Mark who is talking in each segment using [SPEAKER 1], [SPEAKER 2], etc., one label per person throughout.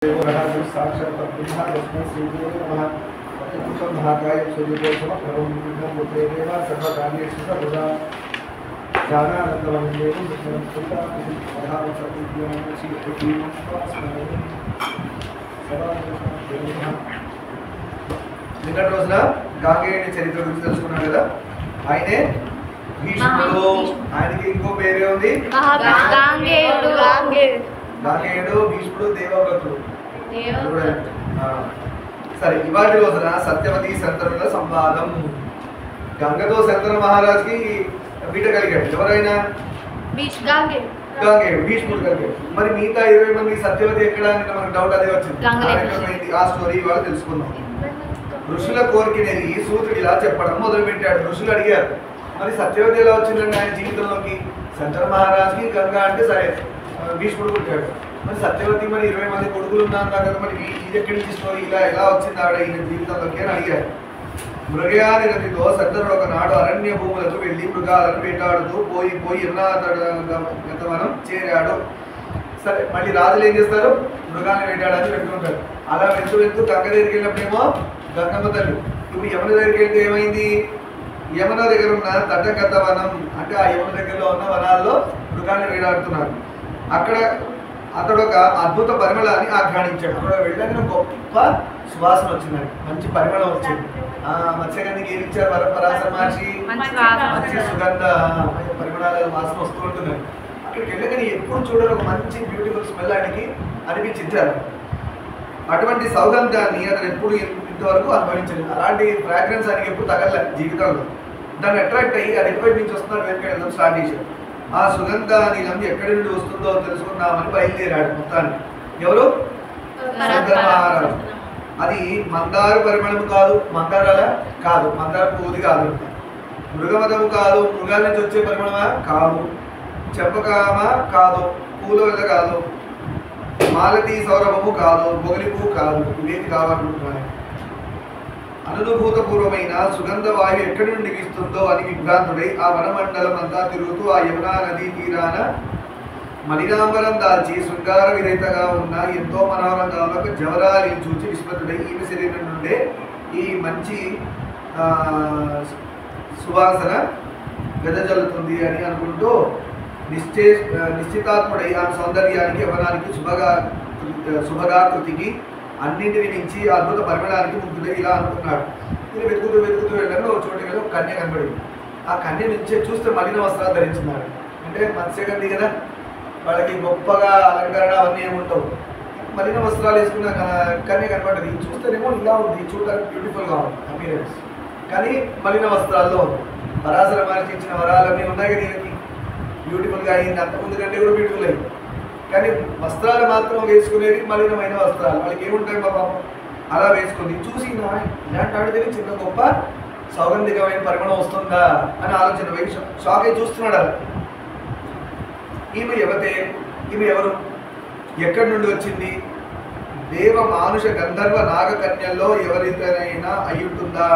[SPEAKER 1] साक्षात् ब्रह्मा तस्मै श्रीगुरवे नमः। अत्युत्तमं महाकाय सूर्योदयः परमं पुत्रेण सर्वकार्येषु सर्वदा ज्ञानानन्दमण्डेन विष्णुस्तुता నిన్నటి రోజున గాంగేయుని చరిత్ర గురించి తెలుసుకున్నాం కదా. ఆయనే భీష్ముడు. ఆయనకి ఇంకో పేరే ఉంది గాంగేయుడు, భీష్ముడు, దేవవ్రతుడు. సరే, ఇవాటి రోజున సత్యవతి శంతనుల సంవాదం. గంగతో శంతన మహారాజుకి బిడ్డ కలిగాడు. ఎవరైనా గాంగేయుడు, భీష్ముడు కలిగాడు. మరి మిగతా 20 మంది సత్యవతి ఎక్కడ అని మనకు డౌట్ అదే వచ్చింది. ఆ స్టోరీ ఇవాళ తెలుసుకుందాం. ఋషుల కోరికనేది సూత్రుడు ఇలా చెప్పడం మొదలు పెట్టాడు. ఋషులు అడిగారు, మరి సత్యవతి ఎలా వచ్చిందండి ఆయన జీవితంలోకి? శంతన మహారాజుకి గంగా అంటే సరే, భీష్ముడు పుట్టాడు. మరి సత్యవతి మరి 20 మంది కొడుకులు ఉన్నారు కదా, మరి ఇది ఎక్కడి నుంచి స్టోరీ ఇలా ఎలా వచ్చింది ఆవిడ ఈయన జీవితంలోకి అని అడిగారు. మృగయానిరతితో శంతనుడు ఒకనాడు అరణ్య భూములకు వెళ్ళి మృగాలను వేటాడుతూ పోయి ఎన్నతవనం చేరాడు. సరే, మళ్ళీ రాజులు ఏం చేస్తారు? మృగాన్ని వేటాడని వెళ్తుంటారు. అలా వెళ్తూ గంగ దగ్గరికి వెళ్ళినప్పుడేమో గంగమ్మ తల్లి. ఇప్పుడు యమున దగ్గరికి వెళ్తే ఏమైంది? యమున దగ్గర ఉన్న తటగత వనం అంటే ఆ యమున దగ్గరలో ఉన్న వనాల్లో మృగాన్ని వేటాడుతున్నారు. అక్కడ అతడు ఒక అద్భుత పరిమళాన్ని ఆఘ్రాణించాడు. అక్కడ వెళ్ళగానే గొప్ప సువాసన వచ్చిందండి, మంచి పరిమళం వచ్చింది. మత్స్యగంధికి ఏమి ఇచ్చారు పరాశర మహర్షి? మంచి సుగంధ పరిమళాల వాసన వస్తూ ఉంటుందండి. అక్కడికి వెళ్ళగానే ఎప్పుడు చూడాలి ఒక మంచి బ్యూటిఫుల్ స్మెల్ ఆయనకి అనిపించారు. అటువంటి సౌగంధాన్ని అతను ఎప్పుడు ఇంతవరకు అనుభవించలేదు. అలాంటి ఫ్రాగ్రెన్స్ ఆయనకి ఎప్పుడు తగలలేదు జీవితంలో. దాన్ని అట్రాక్ట్ అయ్యి అది ఎక్కడి నుంచి వస్తున్నారు వెనకెళ్ళడం స్టార్ట్ చేశాడు. ఆ సుగంధానిలం ఎక్కడి నుండి వస్తుందో తెలుసుకుందామని బయలుదేరాడు మొత్తాన్ని. ఎవరు? శంకర మహారాజు. అది మందార పరిమళము కాదు, మందారాల కాదు, మందార పువ్వుది కాదు, మృగమదము కాదు, మృగాల నుంచి వచ్చే పరిమళమా కాదు, చెంపకామ కాదు, పూల వల్ల కాదు, మాలతీ సౌరభము కాదు, మొగలి పువ్వు కాదు. ఇవేమి కావాలనుకుంటున్నాను. అనుభూతపూర్వమైన సుగంధ వాయువు ఎక్కడి నుండి వీస్తుందో అని విభ్రాంతుడై ఆ వనమండలం అంతా తిరుగుతూ ఆ యమునా నదీ తీరాన మణినాంబరం దాల్చి శృంగార విరహితగా ఉన్న ఎంతో మనోహరంగా ఒక జవరాలిని చూచి విస్మృతుడై ఈమె శరీరం నుండే ఈ మంచి సువాసన వెదజల్లుతుంది అని అనుకుంటూ నిశ్చితాత్ముడై ఆ సౌందర్యానికి యవనానికి శుభగాకృతికి అన్నింటిని మించి అద్భుత పరిమళానికి ముగ్గుడే ఇలా అనుకున్నాడు. ఇది వెతుకుతూ వెళ్ళాను. ఒక చోట వెళ్ళి ఒక కన్య కనబడింది. ఆ కన్య నుంచి చూస్తే మలిన వస్త్రాలు ధరించున్నాడు. అంటే మత్స్యగంధి కదా, వాళ్ళకి గొప్పగా అలంకరణ అవన్నీ ఏముంటావు. మలిన వస్త్రాలు వేసుకున్న కన్య కనబడ్డది. చూస్తేనేమో ఇలా ఉంది, చూడడానికి బ్యూటిఫుల్గా ఉంది అపీరెన్స్, కానీ మలిన వస్త్రాల్లో ఉంది. పరాశర మహర్షి ఇచ్చిన వరాలన్నీ ఉన్నాయి కదా దీనికి, బ్యూటిఫుల్గా అయింది. అంతకుముందు కంటే కూడా బ్యూటిఫుల్ అయింది. కానీ వస్త్రాలు మాత్రం వేసుకునేది మలినమైన వస్త్రాలు. వాళ్ళకి ఏముంటాయి పాపం, అలా వేసుకుంది. చూసి ఇలాంటి ఆడితే చిన్న గొప్ప సౌగంధికమైన పరిమళం వస్తుందా అని ఆలోచన పోయి షాక్ అయి చూస్తున్నాడు. అలా ఈమె ఎవతే, ఈమె ఎవరు, ఎక్కడి నుండి వచ్చింది? దేవ మానుష గంధర్వ నాగకన్యల్లో ఎవరితోనైనా అయి ఉంటుందా?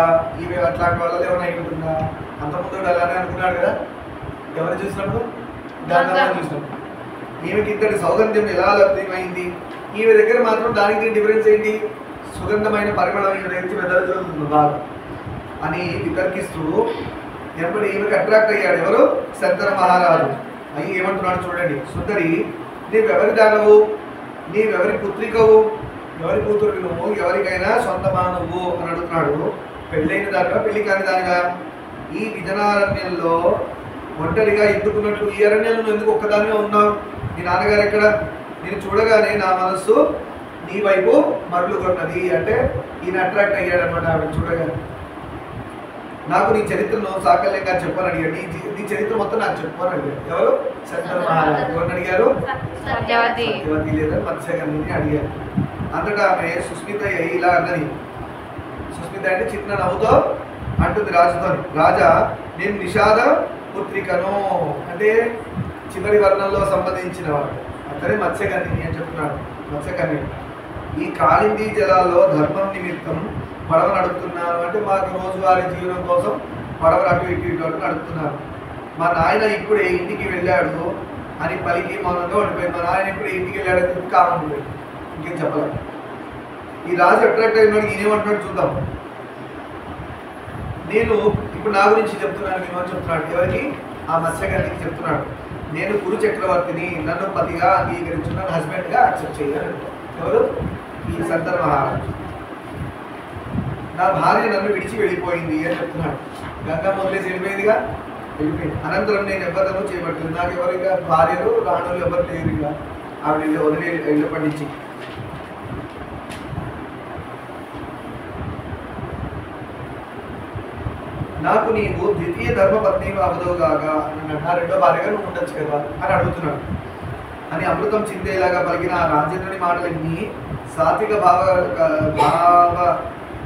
[SPEAKER 1] ఈమె అట్లాంటి వాళ్ళలో ఏమైనా అయి ఉంటుందా? అంతకుముందు అలానే అనుకున్నాడు కదా ఎవరు చూసినప్పుడు, గంధర్వం చూసినప్పుడు. ఈమెకి ఇంతటి సౌగంధ్యం ఎలా లభ్యమైంది? ఈమె దగ్గర మాత్రం దానికి డిఫరెన్స్ ఏంటి? సుగంధమైన పరిమళం ఈమె దగ్గర వెదజల్లుతుంది బాగా అని వితర్కిస్తూ ఎప్పుడు ఈమెకి అట్రాక్ట్ అయ్యాడు. ఎవరు? శంకర మహారాజు. అయ్యి ఏమంటున్నాడు చూడండి. సుందరి, నీవెవరి దానవు? నీవెవరి పుత్రికవు? ఎవరి కూతురు నువ్వు? ఎవరికైనా సొంతమా నువ్వు అని అడుగుతున్నాడు. పెళ్ళైన దానిగా పెళ్లి కాని దానిగా? ఈ విజనారణ్యంలో ఒంటరిగా ఎందుకున్నట్లు? ఈ అరణ్యంలో నువ్వు ఎందుకు ఒక్కదానిగా ఉన్నావు? నీ నాన్నగారు ఎక్కడ? నేను చూడగానే నా మనస్సు నీ వైపు మరలు కొన్నది. అంటే ఈయన అట్రాక్ట్ అయ్యాడు అనమాట ఆవిడ చూడగానే. నాకు నీ చరిత్రను సాకల్యంగా చెప్పని అడిగాడు. నీ చరిత్ర మొత్తం నాకు చెప్పని అడిగాడు. ఎవరు? శంకర మహారాజు. ఎవరిని అడిగారు? సత్యవతి లేదా మత్స్యగంధిని అడిగారు. అంతటా ఆమె సుస్మిత ఇలా అన్నది. సుస్మిత అంటే చిన్న నవ్వుతో అంటుంది రాజుతో, రాజా నేను నిషాద పుత్రికను, అంటే చివరి వర్ణంలో సంబంధించిన వాడు. అతనే మత్స్యగంధిని అని చెప్తున్నాడు. మత్స్యకన్య. ఈ కాళిందీ జలాల్లో ధర్మం నిమిత్తం పడవ నడుపుతున్నాను. అంటే మాకు రోజువారీ జీవనం కోసం పడవలు అటు ఇటు నడుపుతున్నారు. మా నాయన ఇప్పుడే ఇంటికి వెళ్ళాడు అని పలికి మౌనంగా ఉండిపోయింది. మా నాయన ఇప్పుడు ఇంటికి వెళ్ళాడని చెప్పి కామన్ ఇంకేం చెప్పలేదు. ఈ రాజు అట్రాక్ట్ అయినాడు, ఈయనేమంటున్నాడు చూద్దాం. నేను ఇప్పుడు నా గురించి చెప్తున్నాను, నేను చెప్తున్నాడు ఎవరికి? ఆ మత్స్యగంధికి చెప్తున్నాడు. నేను కురు చక్రవర్తిని, నన్ను పతిగా అంగీకరించు, నన్ను హస్బెండ్గా యాక్సెప్ట్ చేయాలి. ఎవరు? ఈ సంతర మహారాజు. నా భార్య నన్ను విడిచి వెళ్ళిపోయింది అని చెప్తున్నాడు. గంగమ్మ వదిలేసి వెళ్ళిపోయిందిగా, వెళ్ళిపోయింది. అనంతరం నేను ఎవరినో చేయబట్లేదు, నాకు ఎవరిగా భార్యలు రాణులు ఎవరు లేరు, ఇక ఆవిడ వదిలి వెళ్ళప్పటి నుంచి. నాకు నీవు ద్వితీయ ధర్మపత్ని అవదవుగాక, నా రెండో భార్యగా నువ్వు ఉండొచ్చు కదా అని అడుగుతున్నాడు. అని అమృతం చిందేలాగా పలికిన ఆ రాజేంద్రుని మాటలన్నీ సాత్విక భావ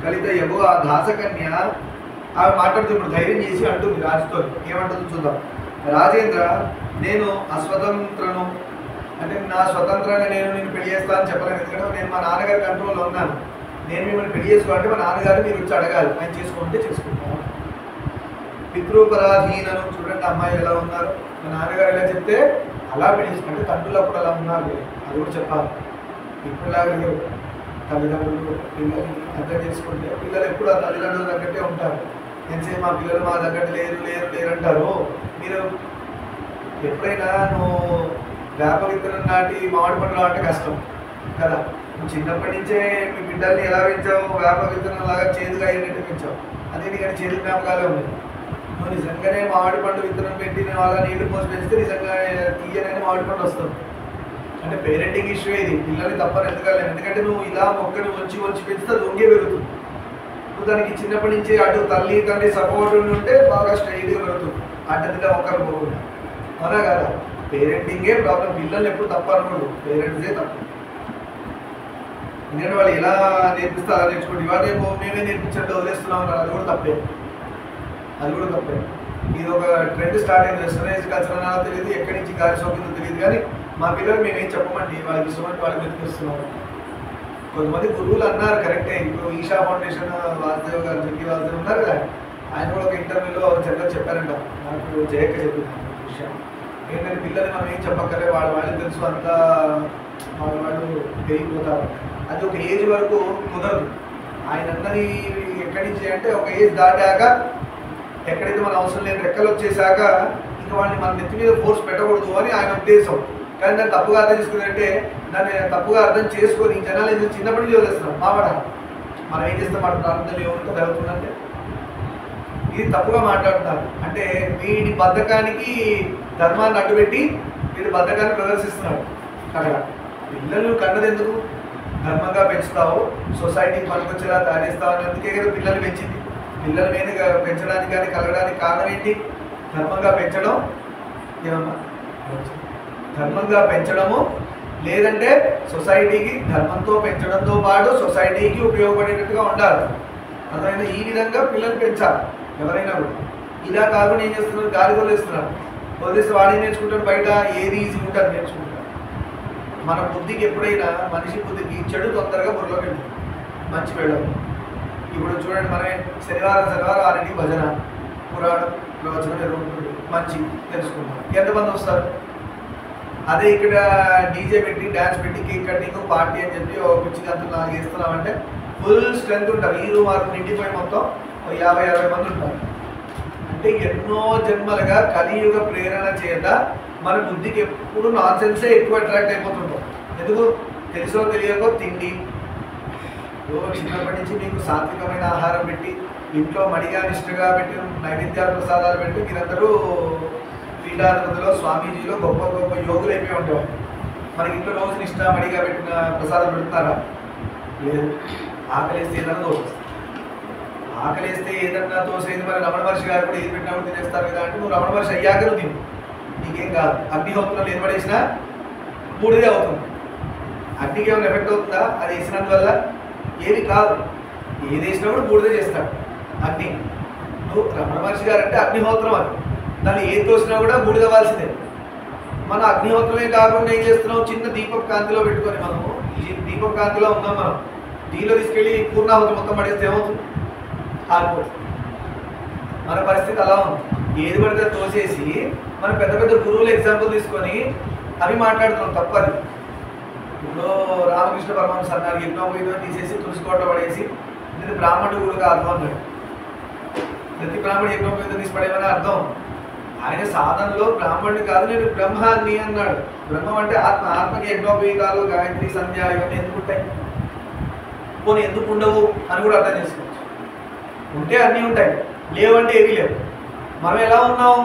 [SPEAKER 1] కలిత యగు ఆ దాసకన్య ఆమె మాట్లాడుతున్నప్పుడు ధైర్యం చేసి అంటుంది రాజుతో. ఏమంటుందో చూద్దాం. రాజేంద్ర, నేను అస్వతంత్రను, అంటే నా స్వతంత్రంగా నేను పెళ్లి చేస్తా అని చెప్పలేను. ఎందుకంటే నేను మా నాన్నగారి కంట్రోల్లో ఉన్నాను. నేను మిమ్మల్ని పెళ్లి చేసుకోవాలంటే మా నాన్నగారు మీరు వచ్చి అడగాలి, ఆయన చేసుకుంటే చేసుకుంటాను. పితృపరాధీనను, చూడండి అమ్మాయి ఎలా ఉన్నారు, మా నాన్నగారు ఎలా చెప్తే అలా పెళ్లి చేసుకుంటే తండ్రులు అప్పుడు అలా ఉన్నారు, అది కూడా చెప్పాలి. ఇప్పుడులాగా లేవు. తల్లిదండ్రులు పిల్లల్ని అర్థం చేసుకుంటే పిల్లలు ఎప్పుడు ఆ తల్లిదండ్రులు తగ్గట్టే ఉంటారు. ఎంతసేపు మా పిల్లలు మా తగ్గట్టు లేరు అంటారు. మీరు ఎప్పుడైనా నువ్వు వేప విత్తనం నాటి మామిడి పండు అంటే కష్టం కదా. నువ్వు చిన్నప్పటి నుంచే మీ బిడ్డల్ని ఎలా పెంచావు, వేప విత్తనం లాగా చేదుగా అయ్యేటట్టు పెంచావు. అదే నీకు చేదు జ్ఞాపకాలే ఉన్నాయి. నువ్వు నిజంగానే మామిడి పండు విత్తనం పెట్టి వాళ్ళ నీళ్లు పోసి పెంచితే నిజంగా తీయనని మామిడి పండు వస్తుంది. అంటే పేరెంటింగ్ ఇష్యూ ఇది. పిల్లల్ని తప్పని ఎందుకలేదు, ఎందుకంటే నువ్వు ఇలా మొక్కని వంచి పెంచితే అది వంగే పెరుగుతుంది. నువ్వు దానికి చిన్నప్పటి నుంచి అటు తల్లి తండ్రి సపోర్ట్ ఉంటే బాగా స్ట్రైట్గా పెరుగుతుంది, అడ్డదిగా మొక్కలు పోకుండా. అవునా కదా? పేరెంటింగే ప్రాబ్లం. పిల్లల్ని ఎప్పుడు తప్పు అనుకోడు, పేరెంట్సే తప్పు. ఎందుకంటే వాళ్ళు ఎలా నేర్పిస్తే అలా నేర్చుకోండి. ఇవాళ మేమే నేర్పించండి వదిలేస్తున్నాం, అది కూడా తప్పే. ఇది ఒక ట్రెండ్ స్టార్ట్ అయింది. వెస్టర్నైజ్ కల్చర్ అన్నా తెలియదు, ఎక్కడి నుంచి గాలి సోకిందో తెలియదు. కానీ మా పిల్లలు మేమేం చెప్పమండి, వాళ్ళకి ఇష్టమంటే వాళ్ళకి వెతికిస్తున్నాం. కొంతమంది గురువులు అన్నారు కరెక్టే. ఇప్పుడు ఈషా ఫౌండేషన్ వాసుదేవ్ గారు, జగ్గి వాసుదేవ్ ఉన్నారు కదా, ఆయన కూడా ఒక ఇంటర్వ్యూలో చెప్పారంట. నాకు జయక్క చెప్పింది విషయం ఏంటంటే పిల్లలు మనం ఏం చెప్పక్కర్లే, వాళ్ళు తెలుసు, అంతా వాళ్ళు పెరిగిపోతారు. అది ఒక ఏజ్ వరకు కుదరదు. ఆయన అన్నది ఎక్కడి నుంచి అంటే ఒక ఏజ్ దాటాక, ఎక్కడైతే మన అవసరం లేని రెక్కలు వచ్చేసాక ఇంకా వాళ్ళని మన నెత్తి మీద ఫోర్స్ పెట్టకూడదు అని ఆయన ఉద్దేశం. కానీ దాన్ని తప్పుగా అర్థం చేసుకుందంటే, దాన్ని తప్పుగా అర్థం చేసుకొని జనాలు ఎందుకు చిన్నప్పటి నుంచి వదిలేస్తున్నాం. మనం ఏం చేస్తాం, మన ప్రాంతంలో ఏముంటుందో జరుగుతుందంటే ఇది తప్పుగా మాట్లాడుతున్నారు. అంటే వీడి బద్ధకానికి ధర్మాన్ని అడ్డుపెట్టి వీడి బద్ధకాన్ని ప్రదర్శిస్తున్నాడు. అక్కడ పిల్లలు కన్నది ఎందుకు? ధర్మంగా పెంచుతావు, సొసైటీకి పనికొచ్చేలా తయారు చేస్తావు అనేందుకే కదా పిల్లలు పెంచింది. పిల్లల మీద పెంచడానికి కానీ కలగడానికి కారణం ఏంటి? ధర్మంగా పెంచడం. ఏమన్నా ధర్మంగా పెంచడము, లేదంటే సొసైటీకి ధర్మంతో పెంచడంతో పాటు సొసైటీకి ఉపయోగపడేటట్టుగా ఉండాలి. అదైనా ఈ విధంగా పిల్లలు పెంచాలి ఎవరైనా కూడా. ఇలా కాకుండా ఏం చేస్తున్నారు, గాలి వదిలేస్తున్నారు. వదిలేస్తే వాడే నేర్చుకుంటాడు, బయట ఏది ఈజీ ఉంటుంది నేర్చుకుంటారు. మన బుద్ధికి ఎప్పుడైనా, మనిషి బుద్ధికి చెడు తొందరగా బుర్రలోకి వెళ్తుంది, మంచి వెళ్ళదు. ఇప్పుడు చూడండి, మనమే శనివారం 6కి భజన, పురాణం, ప్రవచనం ఎదుర్కొంటుంది, మంచి తెలుసుకుంటాం. ఎంతమంది వస్తారు? అదే ఇక్కడ డీజే పెట్టి డ్యాన్స్ పెట్టి కేక్ కటింగ్ పార్టీ అని చెప్పి ఒక పిచ్చి గంతులు 4 వేస్తున్నామంటే ఫుల్ స్ట్రెంత్ ఉంటారు. ఈ రూమ్ నిండిపోయి మొత్తం 50-60 మంది ఉంటారు. అంటే ఎన్నో జన్మలుగా కలియుగ ప్రేరణ చేత మన బుద్ధికి ఎప్పుడు నాన్ సెన్సే ఎక్కువ అట్రాక్ట్ అయిపోతుంటాం. ఎందుకు? తెలుసో తెలియకో తిండి. చిన్నప్పటి నుంచి మీకు సాత్వికమైన ఆహారం పెట్టి, ఇంట్లో మడిగా నిష్ఠగా పెట్టి, నైవేద్యాలు ప్రసాదాలు పెట్టి మీరందరూ పీఠాధిపతిలో, స్వామీజీలో గొప్ప గొప్ప యోగులు అయిపోయి ఉండేవాళ్ళు. మనకి ఇంట్లో రోజు నిష్ఠ మడిగా పెట్టిన ప్రసాదం పెడుతున్నారా? లేదు. ఆకలిస్తే ఏదన్నా తోసేస్తారు. ఆకలిస్తే ఏదన్నా తోసేది. మరి రమణ మహర్షి గారు కూడా ఏది పెట్టినప్పుడు తినేస్తారు కదా అంటే, నువ్వు రమణ మహర్షి అయ్యాక నువ్వు తిను, నీకేం కాదు. అగ్నిహోత్రంలో ఏం పడేసినా బూడిదే అవుతుంది. అగ్నికి ఏమైనా ఎఫెక్ట్ అవుతుందా? అది వేసినందువల్ల ఏమి కాదు. ఏది వేసినా కూడా బూడిదే చేస్తాడు అగ్ని. నువ్వు రమణ మహర్షి గారు అంటే అగ్నిహోత్రం అని, దాన్ని ఏది తోసినా కూడా బూడిదవ్వాల్సిందే. మన అగ్నిహోత్రమే కాకుండా ఏం చేస్తున్నాం, చిన్న దీపం కాంతిలో పెట్టుకొని, మనము దీపం కాంతిలో ఉన్నాం, మనం దీనిలో తీసుకెళ్ళి పూర్ణాహుతి మొత్తం పడేస్తే ఏమవుతుంది? ఆగిపోతుంది. మన పరిస్థితి అలా ఉంది. ఏది పడితే తోసేసి మనం పెద్ద పెద్ద గురువుల ఎగ్జాంపుల్ తీసుకొని అవి మాట్లాడుతున్నాం. తప్పది. ఇప్పుడు రామకృష్ణ పరమహంస అన్నారు యజ్ఞోపేతం తీసేసి తులసికోట పడేసి ఇది బ్రాహ్మణుడు కూడా కాదు అన్నాడు. ప్రతి బ్రాహ్మణుడు యజ్ఞోపేతం తీసి పడేమని అర్థం. ఆయన సాధనలో బ్రాహ్మణుడు కాదు, నేను బ్రహ్మాన్ని అన్నాడు. బ్రహ్మం అంటే ఆత్మ. ఆత్మకి యజ్ఞోపేతాలు గాయత్రి సంధ్య ఇవన్నీ ఎందుకు ఉంటాయి, పోనీ ఎందుకు ఉండవు అని కూడా అర్థం చేసుకోవచ్చు. ఉంటే అన్నీ ఉంటాయి, లేవంటే ఏమీ లేవు. మనం ఎలా ఉన్నాం,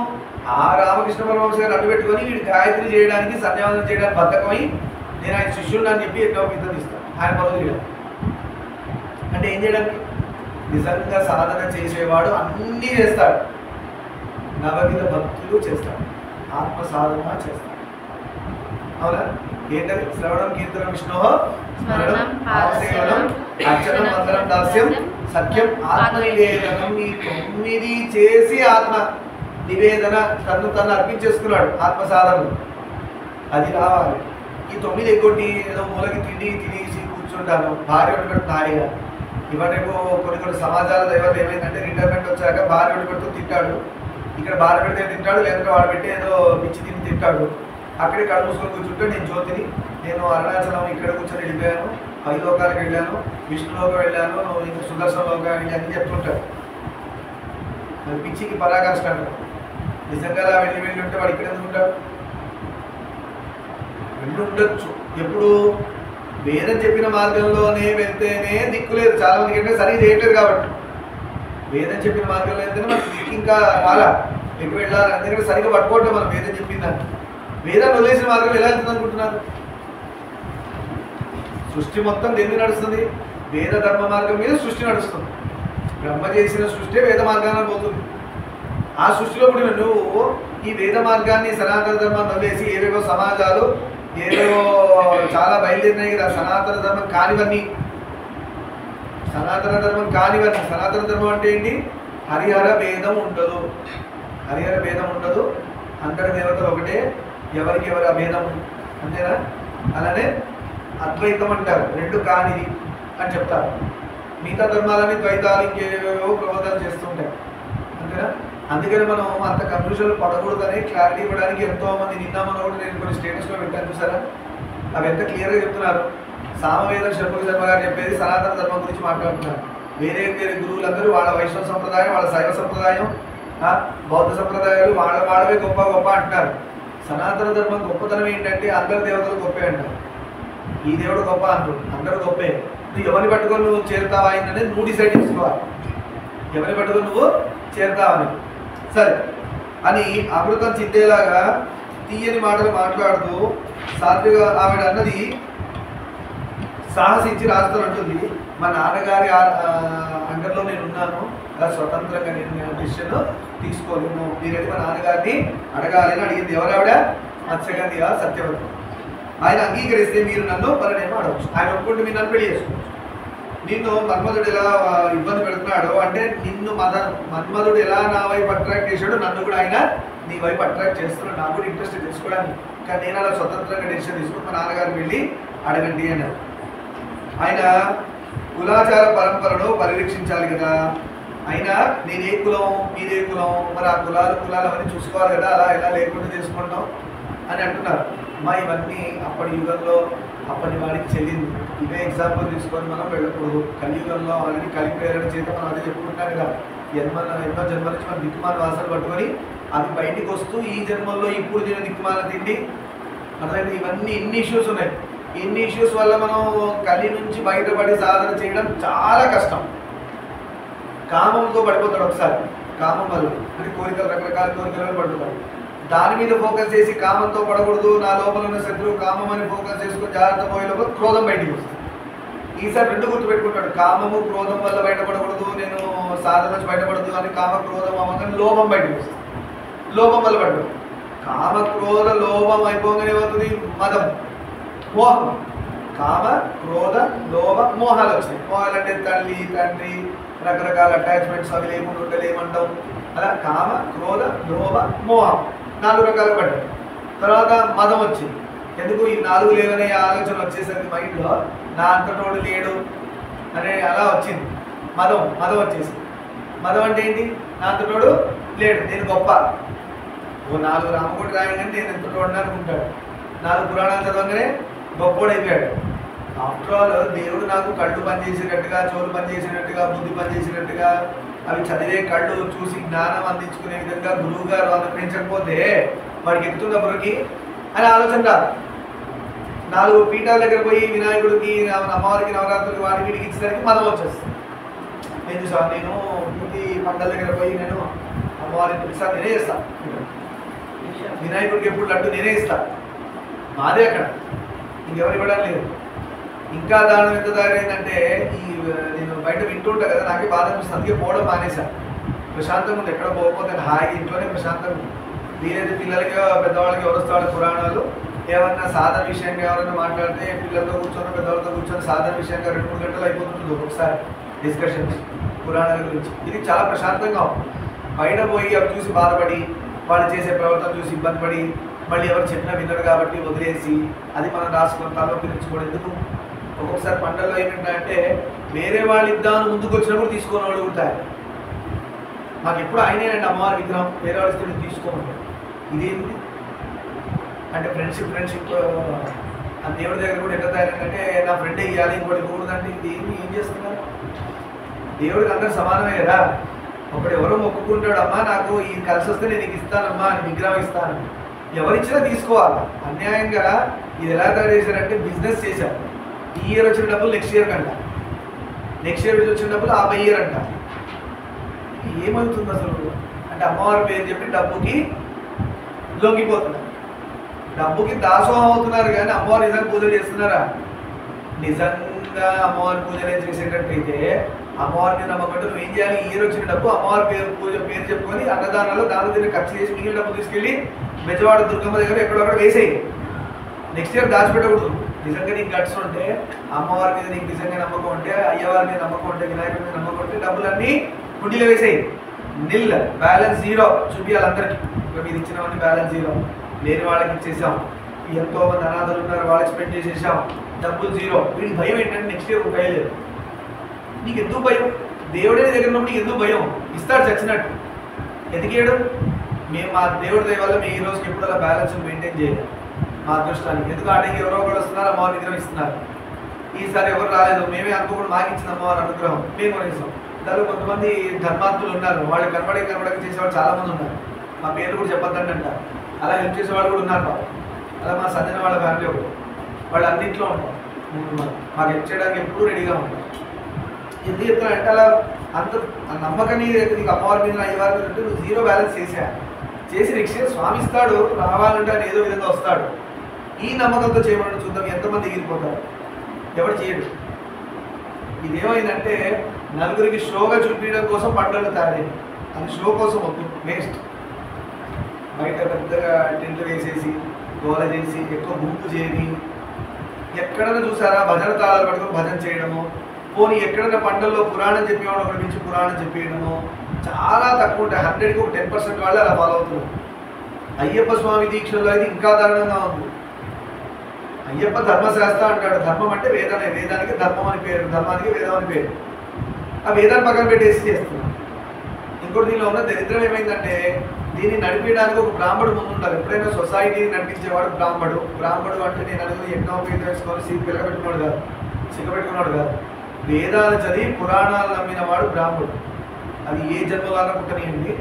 [SPEAKER 1] ఆ రామకృష్ణ పరమహంస గారు అడ్డు పెట్టుకొని వీడు గాయత్రి చేయడానికి సంధ్యావందనం చేయడానికి బద్ధకమై నేను ఆయన శిష్యుడు అని చెప్పి యజ్ఞోపేతం తీస్తాను ఆయన పనులు చేయడానికి. అంటే ఏం చేయడానికి, నిజంగా సాధన చేసేవాడు అన్నీ చేస్తాడు, నవవిధ భక్తులు చేస్తాడు, ఆత్మ సాధన చేస్తాడు. అవునా? ఏంటది? శ్రవణం కీర్తనం విష్ణు స్మరణం ఆవసేవనం అర్చనం మంత్రం దాస్యం సత్యం ఆత్మ నివేదనం. ఈ 9 చేసి ఆత్మ నివేదన తను అర్పించేసుకున్నాడు ఆత్మ సాధనలు. అది రావాలి. ఈ 9 ఎగ్గొట్టి ఏదో మూలకి తినేసి కూర్చుంటాను, భార్య వండి పెడుతుంది హాయిగా. ఇవన్నీ కొన్ని సమాజాల దైవాలు ఏమైందంటే రిటైర్మెంట్ వచ్చాక భార్య వండి పెడుతూ తింటాడు, ఇక్కడ భార్య పెడితే తింటాడు, లేదంటే వాడు పెట్టి ఏదో పిచ్చి తింటాడు. అక్కడే కళ్ళు మూసుకొని కూర్చుంటే నేను జ్యోతిని, నేను అరుణాచలం ఇక్కడ కూర్చొని వెళ్ళిపోయాను, 5 లోకాలకు వెళ్ళాను, విష్ణులోకి వెళ్ళాను, ఇంకా సుదర్శనంలోకి వెళ్ళి అన్నీ చెప్తుంటాడు. మరి పిచ్చికి పరాకాష్ట అంటారు. నిజంగా వెళ్ళి ఉంటే వాడు ఇక్కడ ఎందుకు ఉంటాడు? వెళ్ళి ఉండొచ్చు. ఎప్పుడు వేదం చెప్పిన మార్గంలోనే వెళ్తేనే దిక్కు లేదు. చాలా మందికి అంటే సరిగ్గా చేయట్లేదు కాబట్టి. వేదం చెప్పిన మార్గంలో వెళ్తేనే మనకి దిక్కు ఇంకా రాలా, ఎప్పుడు వెళ్ళాలి. ఎందుకంటే సరిగ్గా పట్టుకోవట్లేదు మనం వేదం చెప్పిందని. వేదాన్ని వదిలేసిన మార్గం ఎలా వెళ్తుంది అనుకుంటున్నారు? సృష్టి మొత్తం దేని నడుస్తుంది? వేద ధర్మ మార్గం మీద సృష్టి నడుస్తుంది. బ్రహ్మ చేసిన సృష్టి వేద మార్గాన్ని పోతుంది. ఆ సృష్టిలో పుట్టిన నువ్వు ఈ వేద మార్గాన్ని సనాతన ధర్మాన్ని వదిలేసి ఏవేవో సమాజాలు ఏవేవో చాలా బయలుదేరినాయి కదా, సనాతన ధర్మం కానివన్నీ. సనాతన ధర్మం కానివన్నీ. సనాతన ధర్మం అంటే ఏంటి? హరిహర భేదం ఉండదు, హరిహర భేదం ఉండదు, అందరి దేవతలు ఒకటే, ఎవరికి ఎవరి అభేదం, అంతేనా? అలానే అద్వైతం అంటారు, రెండు కానిది అని చెప్తారు. మిగతా ధర్మాలని ద్వైతాలు ఇంకేవేవో ప్రబోధాలు చేస్తుంటాయి, అంతేనా? అందుకని మనం అంత కన్ఫ్యూజన్లు పడకూడదని క్లారిటీ ఇవ్వడానికి ఎంతోమంది నిన్న మనం కూడా నేను కొన్ని స్టేటస్లో పెట్టాను చూసారా, అవి ఎంత క్లియర్గా చెప్తున్నారు. సామవేద షణ్ముఖ శర్మ గారు చెప్పేది సనాతన ధర్మం గురించి మాట్లాడుతున్నారు. వేరే వేరే గురువులందరూ వాళ్ళ వైష్ణవ సంప్రదాయం, వాళ్ళ శైవ సంప్రదాయం, బౌద్ధ సంప్రదాయాలు వాళ్ళవే గొప్ప గొప్ప అంటున్నారు. సనాతన ధర్మం గొప్పతనం ఏంటంటే అందరి దేవతలు గొప్పే అంటారు. ఈ దేవుడు గొప్ప అంటారు, అందరూ గొప్పే. నువ్వు ఎవరిని పట్టుకొని నువ్వు చేరుతావా అనేది నువ్వు డిసైడ్ చేసుకోవాలి, ఎవరిని పట్టుకొని నువ్వు చేరుతావని. సరే అని అమృతం చిందేలాగా తీయని మాటలు మాట్లాడుతూ సాత్విక ఆవిడ అన్నది సాహసించి రాజుతో అంటుంది, మా నాన్నగారి అండర్లో నేను ఉన్నాను, అలా స్వతంత్రంగా నేను డిసిషన్ తీసుకోలేను, మీరైతే మా నాన్నగారిని అడగాలి అని అడిగింది. ఎవరావిడ? మత్స్యగంధి సత్యవతి. ఆయన అంగీకరిస్తే మీరు నన్ను పరనేమో అడగచ్చు, ఆయన ఒప్పుకుంటే మీరు నన్ను పెళ్లి చేసుకోవచ్చు. నిన్ను మన్మధుడు ఎలా ఇబ్బంది పెడుతున్నాడో అంటే నిన్ను మన్మధుడు ఎలా నా వైపు అట్రాక్ట్ చేశాడో నన్ను కూడా ఆయన నీ వైపు అట్రాక్ట్ చేస్తున్నాడు, నాకు కూడా ఇంట్రెస్ట్ తెలుసుకోవడానికి. కానీ నేను అలా స్వతంత్రంగా డెసిషన్ తీసుకుని మా నాన్నగారిని వెళ్ళి అడగండి అన్నారు. ఆయన కులాచార పరంపరను పరిరక్షించాలి కదా, అయినా నేనే కులం మీదే కులం, మరి ఆ కులాలు అవన్నీ చూసుకోవాలి కదా, అలా ఎలా లేకుండా చేసుకుంటాం అని అంటున్నారు. అమ్మా ఇవన్నీ అప్పటి యుగంలో అప్పటి వాడికి చెల్లింది. ఇవే ఎగ్జాంపుల్ తీసుకొని మనం వెళ్ళకూడదు. కలియుగంలో ఆల్రెడీ కలిపేరణ చేత మనం అదే చెప్పుకుంటాం కదా, ఎన్నో జన్మల నుంచి మనం దిక్కుమాల వాసనలు పట్టుకొని అవి బయటికి వస్తూ ఈ జన్మల్లో ఇప్పుడు నేను దిక్కుమాల తిండి అర్థమైంది. ఇవన్నీ ఇన్ని ఇష్యూస్ ఉన్నాయి. ఇన్ని ఇష్యూస్ వల్ల మనం కలి నుంచి బయటపడి సాధన చేయడం చాలా కష్టం. కామంతో పడిపోతాడు ఒకసారి, కామం వల్ల అంటే కోరికలు, రకరకాల కోరికలను పడుతున్నాడు. దాని మీద ఫోకస్ చేసి కామంతో పడకూడదు, నా లోపల ఉన్న శత్రువు కామం అని ఫోకస్ చేసుకుని జాగ్రత్త పోయేలోపు క్రోధం బయటికి వస్తుంది. ఈసారి రెండు గుర్తుపెట్టుకుంటాడు, కామము క్రోధం వల్ల బయటపడకూడదు, నేను సాధన నుంచి బయటపడదు అని కామ క్రోధం అవ్వగానే లోభం బయటకు వస్తుంది, లోభం వల్ల పడదు. కామ క్రోధ లోభం అయిపోగానే ఏమవుతుంది? మదం, మోహం. కామ క్రోధ లోభ మోహాలు వచ్చినాయి. మోహాలు అంటే తల్లి తండ్రి రకరకాల అటాచ్మెంట్స్, అవి లేకుండా ఉండలేమంటాం. అలా కామ క్రోధ లోభ మోహం 4 రకాలు పడ్డాయి. తర్వాత మదం వచ్చింది. ఎందుకు ఈ 4 లేవనే ఆలోచన వచ్చేసరికి మైండ్లో నా అంతటోడు లేడు అనే అలా వచ్చింది. మదం వచ్చేసింది. మదం అంటే ఏంటి? నా అంతటోడు లేడు, నేను గొప్ప. ఓ 4 రామకోటి రాయంగానే నేను ఎంతటోడిని అనుకుంటాడు, 4 పురాణాలు చదవగానే గొప్పోడైపోయాడు. ఆఫ్టర్ ఆల్ దేవుడు నాకు కళ్ళు పనిచేసినట్టుగా, చెవులు పనిచేసినట్టుగా, బుద్ధి పనిచేసినట్టుగా, అవి చదివే కళ్ళు చూసి జ్ఞానం అందించుకునే విధంగా గురువు గారు అనుగ్రహించకపోతే వాడికి ఎక్కుతుందా బుర్రకి అని ఆలోచన రాదు. 4 పీఠాల దగ్గర పోయి వినాయకుడికి, అమ్మవారికి, నవరాత్రులకి వాటి వీటికి ఇచ్చేసరికి మతం వచ్చేస్తుంది. నేను చూసాను, నేను ప్రతి పంటల దగ్గర పోయి నేను అమ్మవారికి ప్రతిసారి నేనే ఇస్తాను. వినాయకుడికి ఎప్పుడు లడ్డు నేనే ఇస్తాను, మాదే అక్కడ, ఇంకెవరు ఇవ్వడం లేదు. ఇంకా దాని ఎంత దారైందంటే నేను బయట వింటూ ఉంటాను కదా, నాకే బాధ అనిపిస్తుంది. అందుకే పోవడం మానేశాను. ప్రశాంతంగా ఉంది, ఎక్కడ పోకపోతే హాయిగా ఇంట్లోనే ప్రశాంతంగా ఉంది. వీలైతే పిల్లలకి, పెద్దవాళ్ళకి ఎవరు వస్తే వాళ్ళ పురాణాలు ఏమన్నా సాధన విషయంగా ఎవరైనా మాట్లాడితే పిల్లలతో కూర్చొని, పెద్దవాళ్ళతో కూర్చొని సాధన విషయంగా 2-3 గంటలు అయిపోతుంది ఒక్కొక్కసారి డిస్కషన్స్ పురాణాల గురించి. ఇది చాలా ప్రశాంతంగా ఉంది. బయట పోయి అవి చూసి బాధపడి, వాళ్ళు చేసే ప్రవర్తన చూసి ఇబ్బంది పడి, మళ్ళీ ఎవరు చెప్పినా వినరు కాబట్టి వదిలేసి అది మనం రాసుకొని తలనొప్పి తెచ్చుకోవడం ఎందుకు? ఒక్కొక్కసారి పంటల్లో ఏమిటంటే వేరే వాళ్ళు ఇద్దామని ముందుకు వచ్చినప్పుడు తీసుకొని వాళ్ళు ఉంటారు. మాకు ఎప్పుడు ఆయనేనండి అమ్మవారి విగ్రహం, వేరే వాళ్ళు ఇస్తే తీసుకోమంటారు. ఇదేంటి అంటే ఫ్రెండ్షిప్ ఆ దేవుడి దగ్గర కూడా ఎట్లా తయారంటే నా ఫ్రెండే ఇవ్వాలి, ఇంకోటి కూడదంటే ఇది ఏం చేస్తున్నారు? దేవుడికి అందరూ సమానమే కదా. ఒకడు ఎవరో మొక్కుకుంటాడు, అమ్మా నాకు ఇది కలిసి వస్తే నేను నీకు ఇస్తానమ్మా అని, విగ్రహం ఇస్తాను. ఎవరిచ్చినా తీసుకోవాలి. అన్యాయంగా ఇది ఎలా తయారు చేశారంటే బిజినెస్ చేశారు. ఈ ఇయర్ వచ్చిన డబ్బులు నెక్స్ట్ ఇయర్ కంట, నెక్స్ట్ ఇయర్ వచ్చిన డబ్బులు ఆ ఇయర్ అంట. ఏమవుతుంది అసలు అంటే అమ్మవారి పేరు చెప్పి డబ్బుకి లొంగిపోతున్నారు, డబ్బుకి దాసోహం అవుతున్నారు. కానీ అమ్మవారు నిజంగా పూజలు చేస్తున్నారా? నిజంగా అమ్మవారి పూజలే చేసేటట్టయితే అమ్మవారిని నమ్మకంటే నువ్వు ఏం చేయాలి? ఈ ఇయర్ వచ్చిన డబ్బు అమ్మవారి పేరు చెప్పుకొని అన్నదానాలు దాని దగ్గర ఖర్చు చేసి మిగిలిన డబ్బు తీసుకెళ్ళి బెజవాడ దుర్గమ్మ దగ్గర ఎక్కడొక్కడ వేసేయి. Next year దాచిపెట్టకూడదు. నిజంగా నీకు గట్స్ ఉంటే, అమ్మవారి మీద నీకు నిజంగా నమ్మకం ఉంటే, అయ్యవారి మీద నమ్మకం ఉంటే, వినాయకుడి మీద నమ్మకం ఉంటే డబ్బులన్నీ కుండీలో వేసేయి. నిల్ బ్యాలెన్స్ 0 చూపించాలి అందరికీ. ఇక మీరు ఇచ్చినవన్నీ బ్యాలెన్స్ 0, లేని వాళ్ళకి ఇచ్చేసాం. ఎంతో మంది అనాథలు ఉన్నారు, వాళ్ళకి స్పెండ్ చేసేసాం, డబ్బులు 0. వీడికి భయం ఏంటంటే నెక్స్ట్ ఇయర్ రూపాయి లేదు. నీకు ఎందుకు భయం? దేవుడే దగ్గర ఉన్నప్పుడు నీకు ఎందుకు భయం? ఇస్తాడు చచ్చినట్టు. ఎదిగాడు. మేము మా దేవుడి దయ వల్ల మేము ఈ రోజుకి ఎప్పుడు అలా బ్యాలెన్స్ మెయింటైన్ చేయలేదు మా అదృష్టానికి. ఎందుకు ఆడికి ఎవరో ఒకరు వస్తున్నారు, అమ్మవారి విగ్రహం ఇస్తున్నారు. ఈసారి ఎవరు రాలేదు, మేమే అనుకోకుండా మాకు ఇచ్చిన అమ్మవారి అనుగ్రహం మేము కొనేసాం. దానిలో కొంతమంది ధర్మాత్ములు ఉన్నారు, వాళ్ళు కనబడక చేసేవాళ్ళు చాలామంది ఉన్నారు. మా పేర్లు కూడా చెప్పొద్దండి అంటారు. అలా హెల్ప్ చేసేవాళ్ళు కూడా ఉన్నారు. అలా మా సజ్జన వాళ్ళ ఫ్యామిలీ ఒకటి, వాళ్ళు అన్నింట్లో ఉంటారు. మాకు హెల్ప్ చేయడానికి ఎప్పుడూ రెడీగా ఉంటారు. ఎందుకు చెప్తానంటే అలా అంత నమ్మకాన్ని నీకు అమ్మవారి మీద, అయ్యవారి మీద ఉంటే నువ్వు 0 బ్యాలెన్స్ చేసి నెక్స్ట్ ఇయర్ స్వామి ఇస్తాడు. రావాలంటే ఆయన ఏదో విధంగా వస్తాడు. ఈ నమ్మకంతో చేయమని చూద్దాం ఎంతమంది ఎగిరిపోతారు. ఎవరు చేయడు. ఇదేమైందంటే నలుగురికి షోగా చూపించడం కోసం పంటలు తయారైంది. అది షో కోసం వద్దు, వేస్ట్. బయట పెద్దగా టెంట్లు వేసేసి గోల చేసి ఎక్కువ గుంపు చేయని, ఎక్కడైనా చూసారా భజన తాళాలు పట్టుకొని భజన చేయడము, పోనీ ఎక్కడైనా పంటల్లో పురాణం చెప్పేవాడు ఒకటి నుంచి పురాణం చెప్పేయడము చాలా తక్కువ ఉంటాయి. 100కి ఒక 10% వాళ్ళు అలా ఫాలో అవుతున్నారు. అయ్యప్ప స్వామి దీక్షలో అయితే ఇంకా దారుణంగా ఉంది. అయ్యప్ప ధర్మశాస్త్ర అంటాడు. ధర్మం అంటే వేదమే, వేదానికి ధర్మం అని పేరు, ధర్మానికి వేదం అని పేరు. ఆ వేదాన్ని పక్కన పెట్టేసి చేస్తున్నాం. ఇంకోటి దీనిలో ఉన్న దరిద్రం ఏమైందంటే దీన్ని నడిపించడానికి ఒక బ్రాహ్మడు ముందు ఉంటారు. ఎప్పుడైనా సొసైటీని నడిపించేవాడు బ్రాహ్మడు. బ్రాహ్మడు అంటే నేను అనుకుని ఎగ్నోమీటర్ వేసుకొని సిగ్గపెట్టుకున్నాడు కాదు. వేదాలు చదివి పురాణాలు నమ్మిన వాడు బ్రాహ్మడు. అది ఏ జన్మగానో పుట్టనియండి,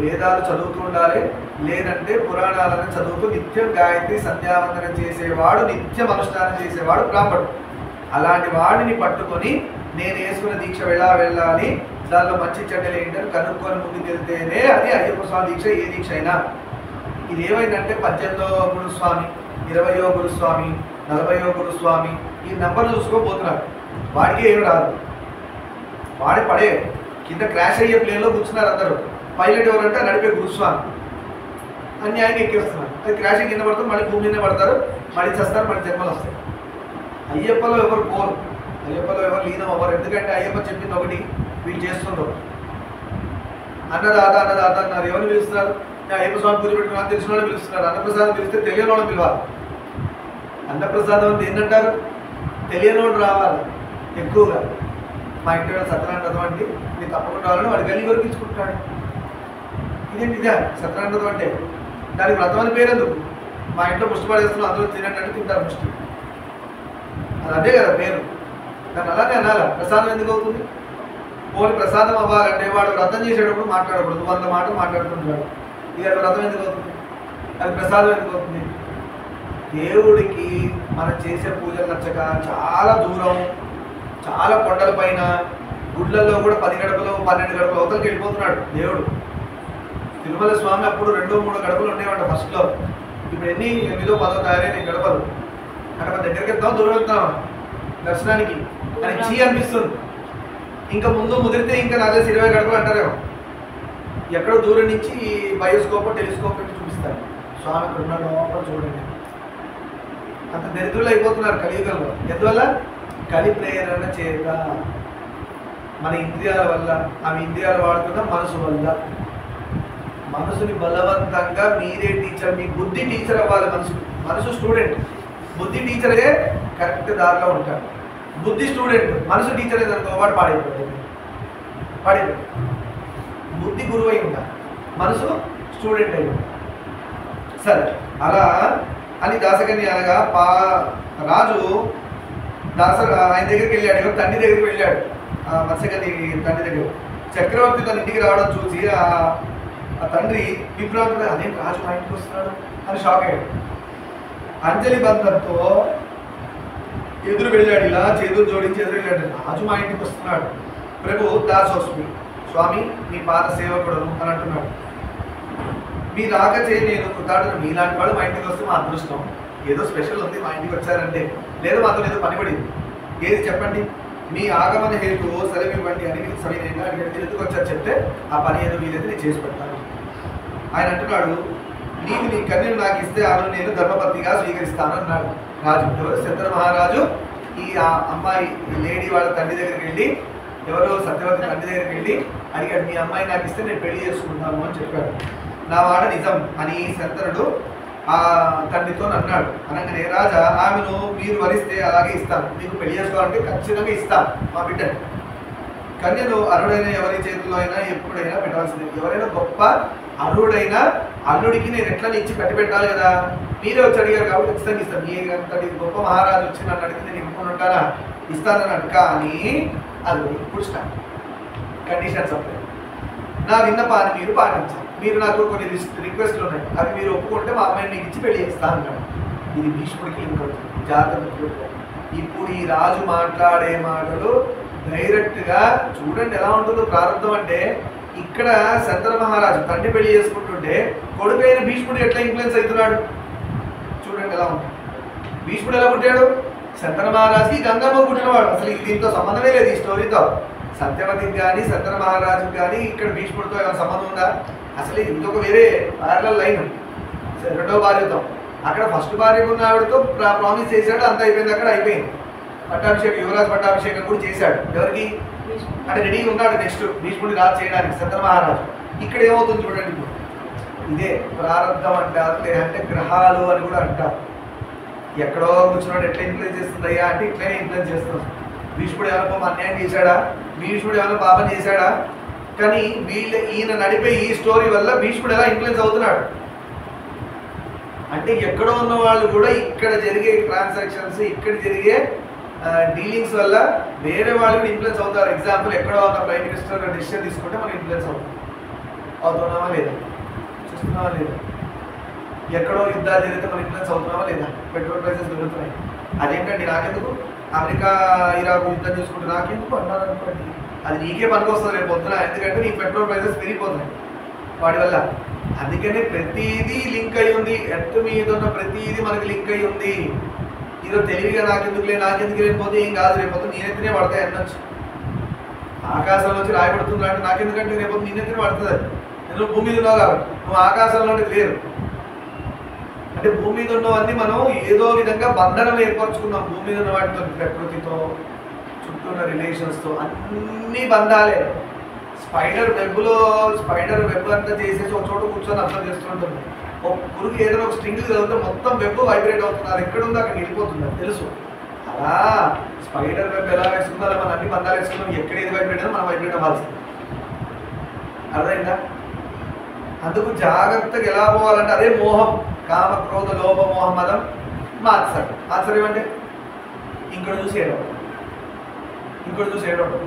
[SPEAKER 1] వేదాలు చదువుతూ ఉండాలి. లేదంటే పురాణాలను చదువుతూ నిత్యం గాయత్రి సంధ్యావందనం చేసేవాడు, నిత్యం అనుష్ఠానం చేసేవాడు బ్రాహ్మడు. అలాంటి వాడిని పట్టుకొని నేను వేసుకున్న దీక్ష వెళ్ళాలి, దానిలో మంచి చెడ్డలు ఏంటని కనుక్కొని ముందుకు వెళ్తేనే అది అయ్యప్ప స్వామి దీక్ష. ఏ దీక్ష అయినా ఇది ఏమైందంటే 18వ గురుస్వామి, 20వ గురుస్వామి, 40వ గురుస్వామి ఈ నెంబర్లు చూసుకోబోతున్నారు. వాడికి ఏమి రాదు, వాడి పడే కింద క్రాష్ అయ్యే ప్లేన్లో కూర్చున్నారు అందరూ. పైలట్ ఎవరంటే నడిపే గురుస్వామి. అన్యాయంగా ఎక్కేస్తున్నారు. అది క్రాష్ కింద పడుతుంది, మళ్ళీ భూమి మీద పడతారు, మళ్ళీ చేస్తారు, మళ్ళీ జన్మలు వస్తాయి. అయ్యప్పలో ఎవరు పోరు, అయ్యప్పలో ఎవరు లీనం అవ్వరు. ఎందుకంటే అయ్యప్ప చెప్పింది ఒకటి, వీళ్ళు చేస్తున్నారు. అన్నదాత అన్నారు. ఎవరిని పిలుస్తున్నారు? అయ్యప్ప స్వామి పూజ పెట్టుకున్నా తెలిసిన వాళ్ళని పిలుస్తున్నారు. అన్నప్రసాదం పిలిస్తే తెలియని వాళ్ళని పిలవాలి. అన్నప్రసాదం అంటే ఏంటంటారు? తెలియని వాడు రావాలి ఎక్కువగా. మా ఇంటి సత్యనారాయణ వ్రతం అంటే మీరు తప్పకుండా రావాలని వాడు గల్లీ వరకు ఇచ్చుకుంటాడు. ఇదేంటి ఇదే సత్యనారాయణ వ్రతం అంటే? దానికి వ్రతం అని పేరు ఎందుకు? మా ఇంట్లో ముష్టి పడేస్తున్నాం, అందరూ తినండి అంటే తింటారు ముష్టి. అది అదే కదా పేరు. దాన్ని అలానే అనాల. ప్రసాదం ఎందుకు అవుతుంది? పోనీ ప్రసాదం అవ్వాలంటే వాడు వ్రతం చేసేటప్పుడు మాట్లాడకూడదు, 100 మాటలు మాట్లాడుతుంటాడు. ఇక వ్రతం ఎందుకు అవుతుంది? అది ప్రసాదం ఎందుకు అవుతుంది? దేవుడికి మనం చేసే పూజలు నచ్చక చాలా దూరం, చాలా కొండల పైన, గుడ్లలో కూడా 10 గడపలు 12 గడపలు అవతలకి వెళ్ళిపోతున్నాడు దేవుడు. తిరుమల స్వామి అప్పుడు 2-3 గడపలు ఉండేవంట ఫస్ట్లో. ఇప్పుడు ఎన్ని 8-10 తయారైన గడపలు. అక్కడ మన దగ్గరికి వెళ్తాం, దూరం వెళ్తాం దర్శనానికి అని చీ అనిపిస్తుంది. ఇంకా ముందు ముదిరితే ఇంకా నాకు 20 గడపలు అంటారేమో. ఎక్కడో దూరం నుంచి బయోస్కోప్ టెలిస్కోప్ పెట్టి చూపిస్తారు. స్వామి ఇక్కడ ఉన్న లోపల చూడండి. అంత దరిద్రులు అయిపోతున్నారు కలియుగంలో. ఎందువల్ల? కలి ప్రేరణ చేత, మన ఇంద్రియాల వల్ల. అవి ఇంద్రియాలు వాడుతున్న మనసు వల్ల. మనసుని బలవంతంగా మీరే టీచర్, మీ బుద్ధి టీచర్ అవ్వాలి. మనసు స్టూడెంట్, బుద్ధి టీచర్ అయ్యే కరెక్ట్ దారిలో ఉంటాడు. బుద్ధి స్టూడెంట్, మనసు టీచర్ ఏదనుకో వాడు పాడైపోతాడు. బుద్ధి గురువు అయి ఉంటాడు, మనసు స్టూడెంట్ అయి ఉంటాడు. సరే, అలా అని దాసకన్య అనగా రాజు ఆయన దగ్గరికి వెళ్ళాడు, తండ్రి దగ్గరికి వెళ్ళాడు. మత్స్యకన్య తండ్రి దగ్గర. చక్రవర్తి తన ఇంటికి రావడం చూసి ఆ తండ్రి విభ్రాంతుడు, అదేం రాజు మా ఇంటికి వస్తున్నాడు అని షాక్ అయ్యాడు. అంజలి బంధంతో ఎదురు వెళ్ళాడు, ఇలా చేతులు జోడించి ఎదురు వెళ్ళాడు. రాజు మా ఇంటికి వస్తున్నాడు, ప్రభు దాసోస్మి, స్వామి మీ పాద సేవకుడను అని అంటున్నాడు. మీ రాక చేయి నేను కృతాడు. మీలాంటి వాడు మా ఇంటికి వస్తే మా అదృష్టం, ఏదో స్పెషల్ ఉంది మా ఇంటికి వచ్చారంటే. లేదు మాతో ఏదో పని పడింది, ఏది చెప్పండి, మీ ఆగమన హేతు సెలవివ్వండి అని మీరు సవినయంగా అడిగితే ఎందుకు వచ్చారు చెప్తే ఆ పని ఏదో వీలైతే నేను చేసి పెడతాను. ఆయన అంటున్నాడు, నీకు నీ కన్యను నాకు ఇస్తే ఆమెను నేను ధర్మపత్నిగా స్వీకరిస్తాను అన్నాడు రాజు. ఎవరు? శంకర మహారాజు ఈ అమ్మాయి లేడీ వాళ్ళ తండ్రి దగ్గరికి వెళ్ళి, ఎవరు? సత్యవతి తండ్రి దగ్గరికి వెళ్ళి అడిగాడు, మీ అమ్మాయి నాకు ఇస్తే నేను పెళ్లి చేసుకుంటాను అని చెప్పాడు. నా వాడ నిజం అని శంకరుడు ఆ తండ్రితో అన్నాడు. అనగానే రాజా, ఆమెను మీరు వరిస్తే అలాగే ఇస్తాను, మీకు పెళ్లి చేసుకోవాలంటే ఖచ్చితంగా ఇస్తాను మా బిడ్డని. కన్యను అరుడైన ఎవరి చేతుల్లో అయినా ఎప్పుడైనా పెట్టాల్సిందే. ఎవరైనా గొప్ప అరుడైన అల్లుడికి నేను ఎట్లా ఇచ్చి పెట్టాలి కదా, మీరే వచ్చి అడిగారు కాబట్టి ఖచ్చితంగా ఇస్తాను. మీ అంతటి గొప్ప మహారాజు వచ్చి నన్ను అడిగితే నేను ఇవ్వకుండా ఉంటానా? ఇస్తానన్నాడు. కానీ అది ఇప్పుడు స్టార్ట్ కండిషన్స్ అప్లై. నా విన్నపాన్ని మీరు పాటించాలి. మీరు నాకు కొన్ని రిక్వెస్ట్లు ఉన్నాయి, అవి మీరు ఒప్పుకుంటే మా అమ్మాయిని మీకు ఇచ్చి పెళ్లి చేస్తా అన్నాడు. ఇది భీష్ముడికి లింక్ అవుతుంది. జాగ్రత్త. ఇప్పుడు ఈ రాజు మాట్లాడే మాటలు డైరెక్ట్గా చూడండి ఎలా ఉంటుందో ప్రారంభం. అంటే ఇక్కడ శంతన మహారాజు తండ్రి పెళ్లి చేసుకుంటుంటే కొడుకైన భీష్ముడు ఎట్లా ఇన్ఫ్లుయెన్స్ అవుతున్నాడు చూడండి ఎలా ఉంటుంది. భీష్ముడు ఎలా పుట్టాడు? శంతన మహారాజుకి గంగమ్మ పుట్టినవాడు. అసలు దీంతో సంబంధమే లేదు ఈ స్టోరీతో. సత్యవతికి కానీ శంతన మహారాజుకి కానీ ఇక్కడ భీష్ముడితో ఏమైనా సంబంధం ఉందా? అసలు ఇంకొక వేరే ప్యారలల్ లైన్. రెండో భార్యతో, అక్కడ ఫస్ట్ భార్యకు ఉన్న ఆవిడతో ప్రామిస్ చేశాడు, అంత అయిపోయింది, అక్కడ అయిపోయింది. పట్టాభిషేకం, యువరాజ్ పట్టాభిషేకం కూడా చేశాడు. ఎవరికి? అంటే రెడీ ఉన్నాడు నెక్స్ట్ భీష్ముడిని రాజు చేయడానికి శంతన మహారాజు. ఇక్కడ ఏమవుతుంది చూడండి. ఇదే ప్రారంభం అంటారు, లేదంటే గ్రహాలు అని కూడా అంటారు. ఎక్కడో కూర్చున్నాడు ఎట్లా ఇన్ఫ్లుయెన్స్ చేస్తుంది అయ్యా అంటే ఇట్లనే ఇన్ఫ్లుయెన్స్ చేస్తున్నాం. భీష్ముడు ఏమైనా అన్యాయం చేశాడా? భీష్ముడు ఏమైనా పాపం చేశాడా? కానీ ఈయన నడిపే ఈ స్టోరీ వల్ల భీష్ముడు ఎలా ఇన్ఫ్లుయెన్స్ అవుతున్నాడు అంటే ఎక్కడో ఉన్న వాళ్ళు కూడా ఇక్కడ జరిగే ట్రాన్సాక్షన్స్, ఇక్కడ జరిగే డీలింగ్స్ వల్ల వేరే వాళ్ళు కూడా ఇన్ఫ్లుయెన్స్ అవుతారు. ఎగ్జాంపుల్, ఎక్కడో ఉన్న ప్రైమ్ మినిస్టర్ డిసిషన్ తీసుకుంటే మనం ఇన్ఫ్లుయెన్స్ అవుతున్నామా లేదా? చూస్తున్నామా లేదా? ఎక్కడో యుద్ధాలు జరిగితే మనం ఇన్ఫ్లుయెన్స్ అవుతున్నామా లేదా? పెట్రోల్ ప్రైసెస్ పెరుగుతున్నాయి. అదేంటండి నాకెందుకు? అమెరికా ఇరాక్ యుద్ధం చూసుకుంటే నాకెందుకు అన్నారు అనుకోండి, అది నీకే పనికి వస్తుంది రేపు పొద్దున. ఎందుకంటే నీకు పెట్రోల్ ప్రైసెస్ పెరిగిపోతున్నాయి వాడి వల్ల. అందుకనే ప్రతిదీ లింక్ అయి ఉంది. ఎర్త్ మీద ఉన్న ప్రతిదీ మనకి లింక్ అయి ఉంది. ఈరోజు తెలివిగా నాకెందుకు లేకపోతే ఏం కాదు, రేపొద్దు నేనెత్తినే పడతాయి అనొచ్చు. ఆకాశంలో నుంచి రాయబడుతుంది అంటే నాకెందుకంటే రేపొద్దు నేనెత్తినే పడుతుంది. అది నువ్వు భూమి మీద ఉన్నావు కాబట్టి, నువ్వు ఆకాశంలో లేరు. అంటే భూమి మీద ఉన్నవన్నీ మనం ఏదో విధంగా బంధనం ఏర్పరచుకున్నాం. భూమి మీద ఉన్న వాటితో, ప్రకృతితో, చుట్టూ ఉన్న రిలేషన్స్తో అన్నీ బంధాలే. స్పైడర్ వెబ్ అంతా చేసేసి ఒక చోట కూర్చొని అర్థం చేస్తుంటుంది. ఒక పురుగు ఏదైనా ఒక స్ట్రింగ్ చదివితే మొత్తం వెబ్ వైబ్రేట్ అవుతుంది. అది ఎక్కడుందో అక్కడికి వెళ్ళిపోతుంది, అది తెలుసు. అలా స్పైడర్ వెబ్ ఎలా వేసుకుందో అలా మనం అన్ని బంధాలు వేసుకున్నాం. ఎక్కడ ఏది వైబ్రేట్ అయినా మనం వైబ్రేట్ అవ్వాల్సింది. అర్థమైందా? అందుకు జాగ్రత్తగా ఎలా పోవాలంటే అదే మోహం. కామ క్రోధ లోభ మోహ మదం మాత్సర్యం. మాత్సర్యం అంటే ఇంకోటి చూసి ఏడవడం, ఇంకోటి చూసి ఏడవడం.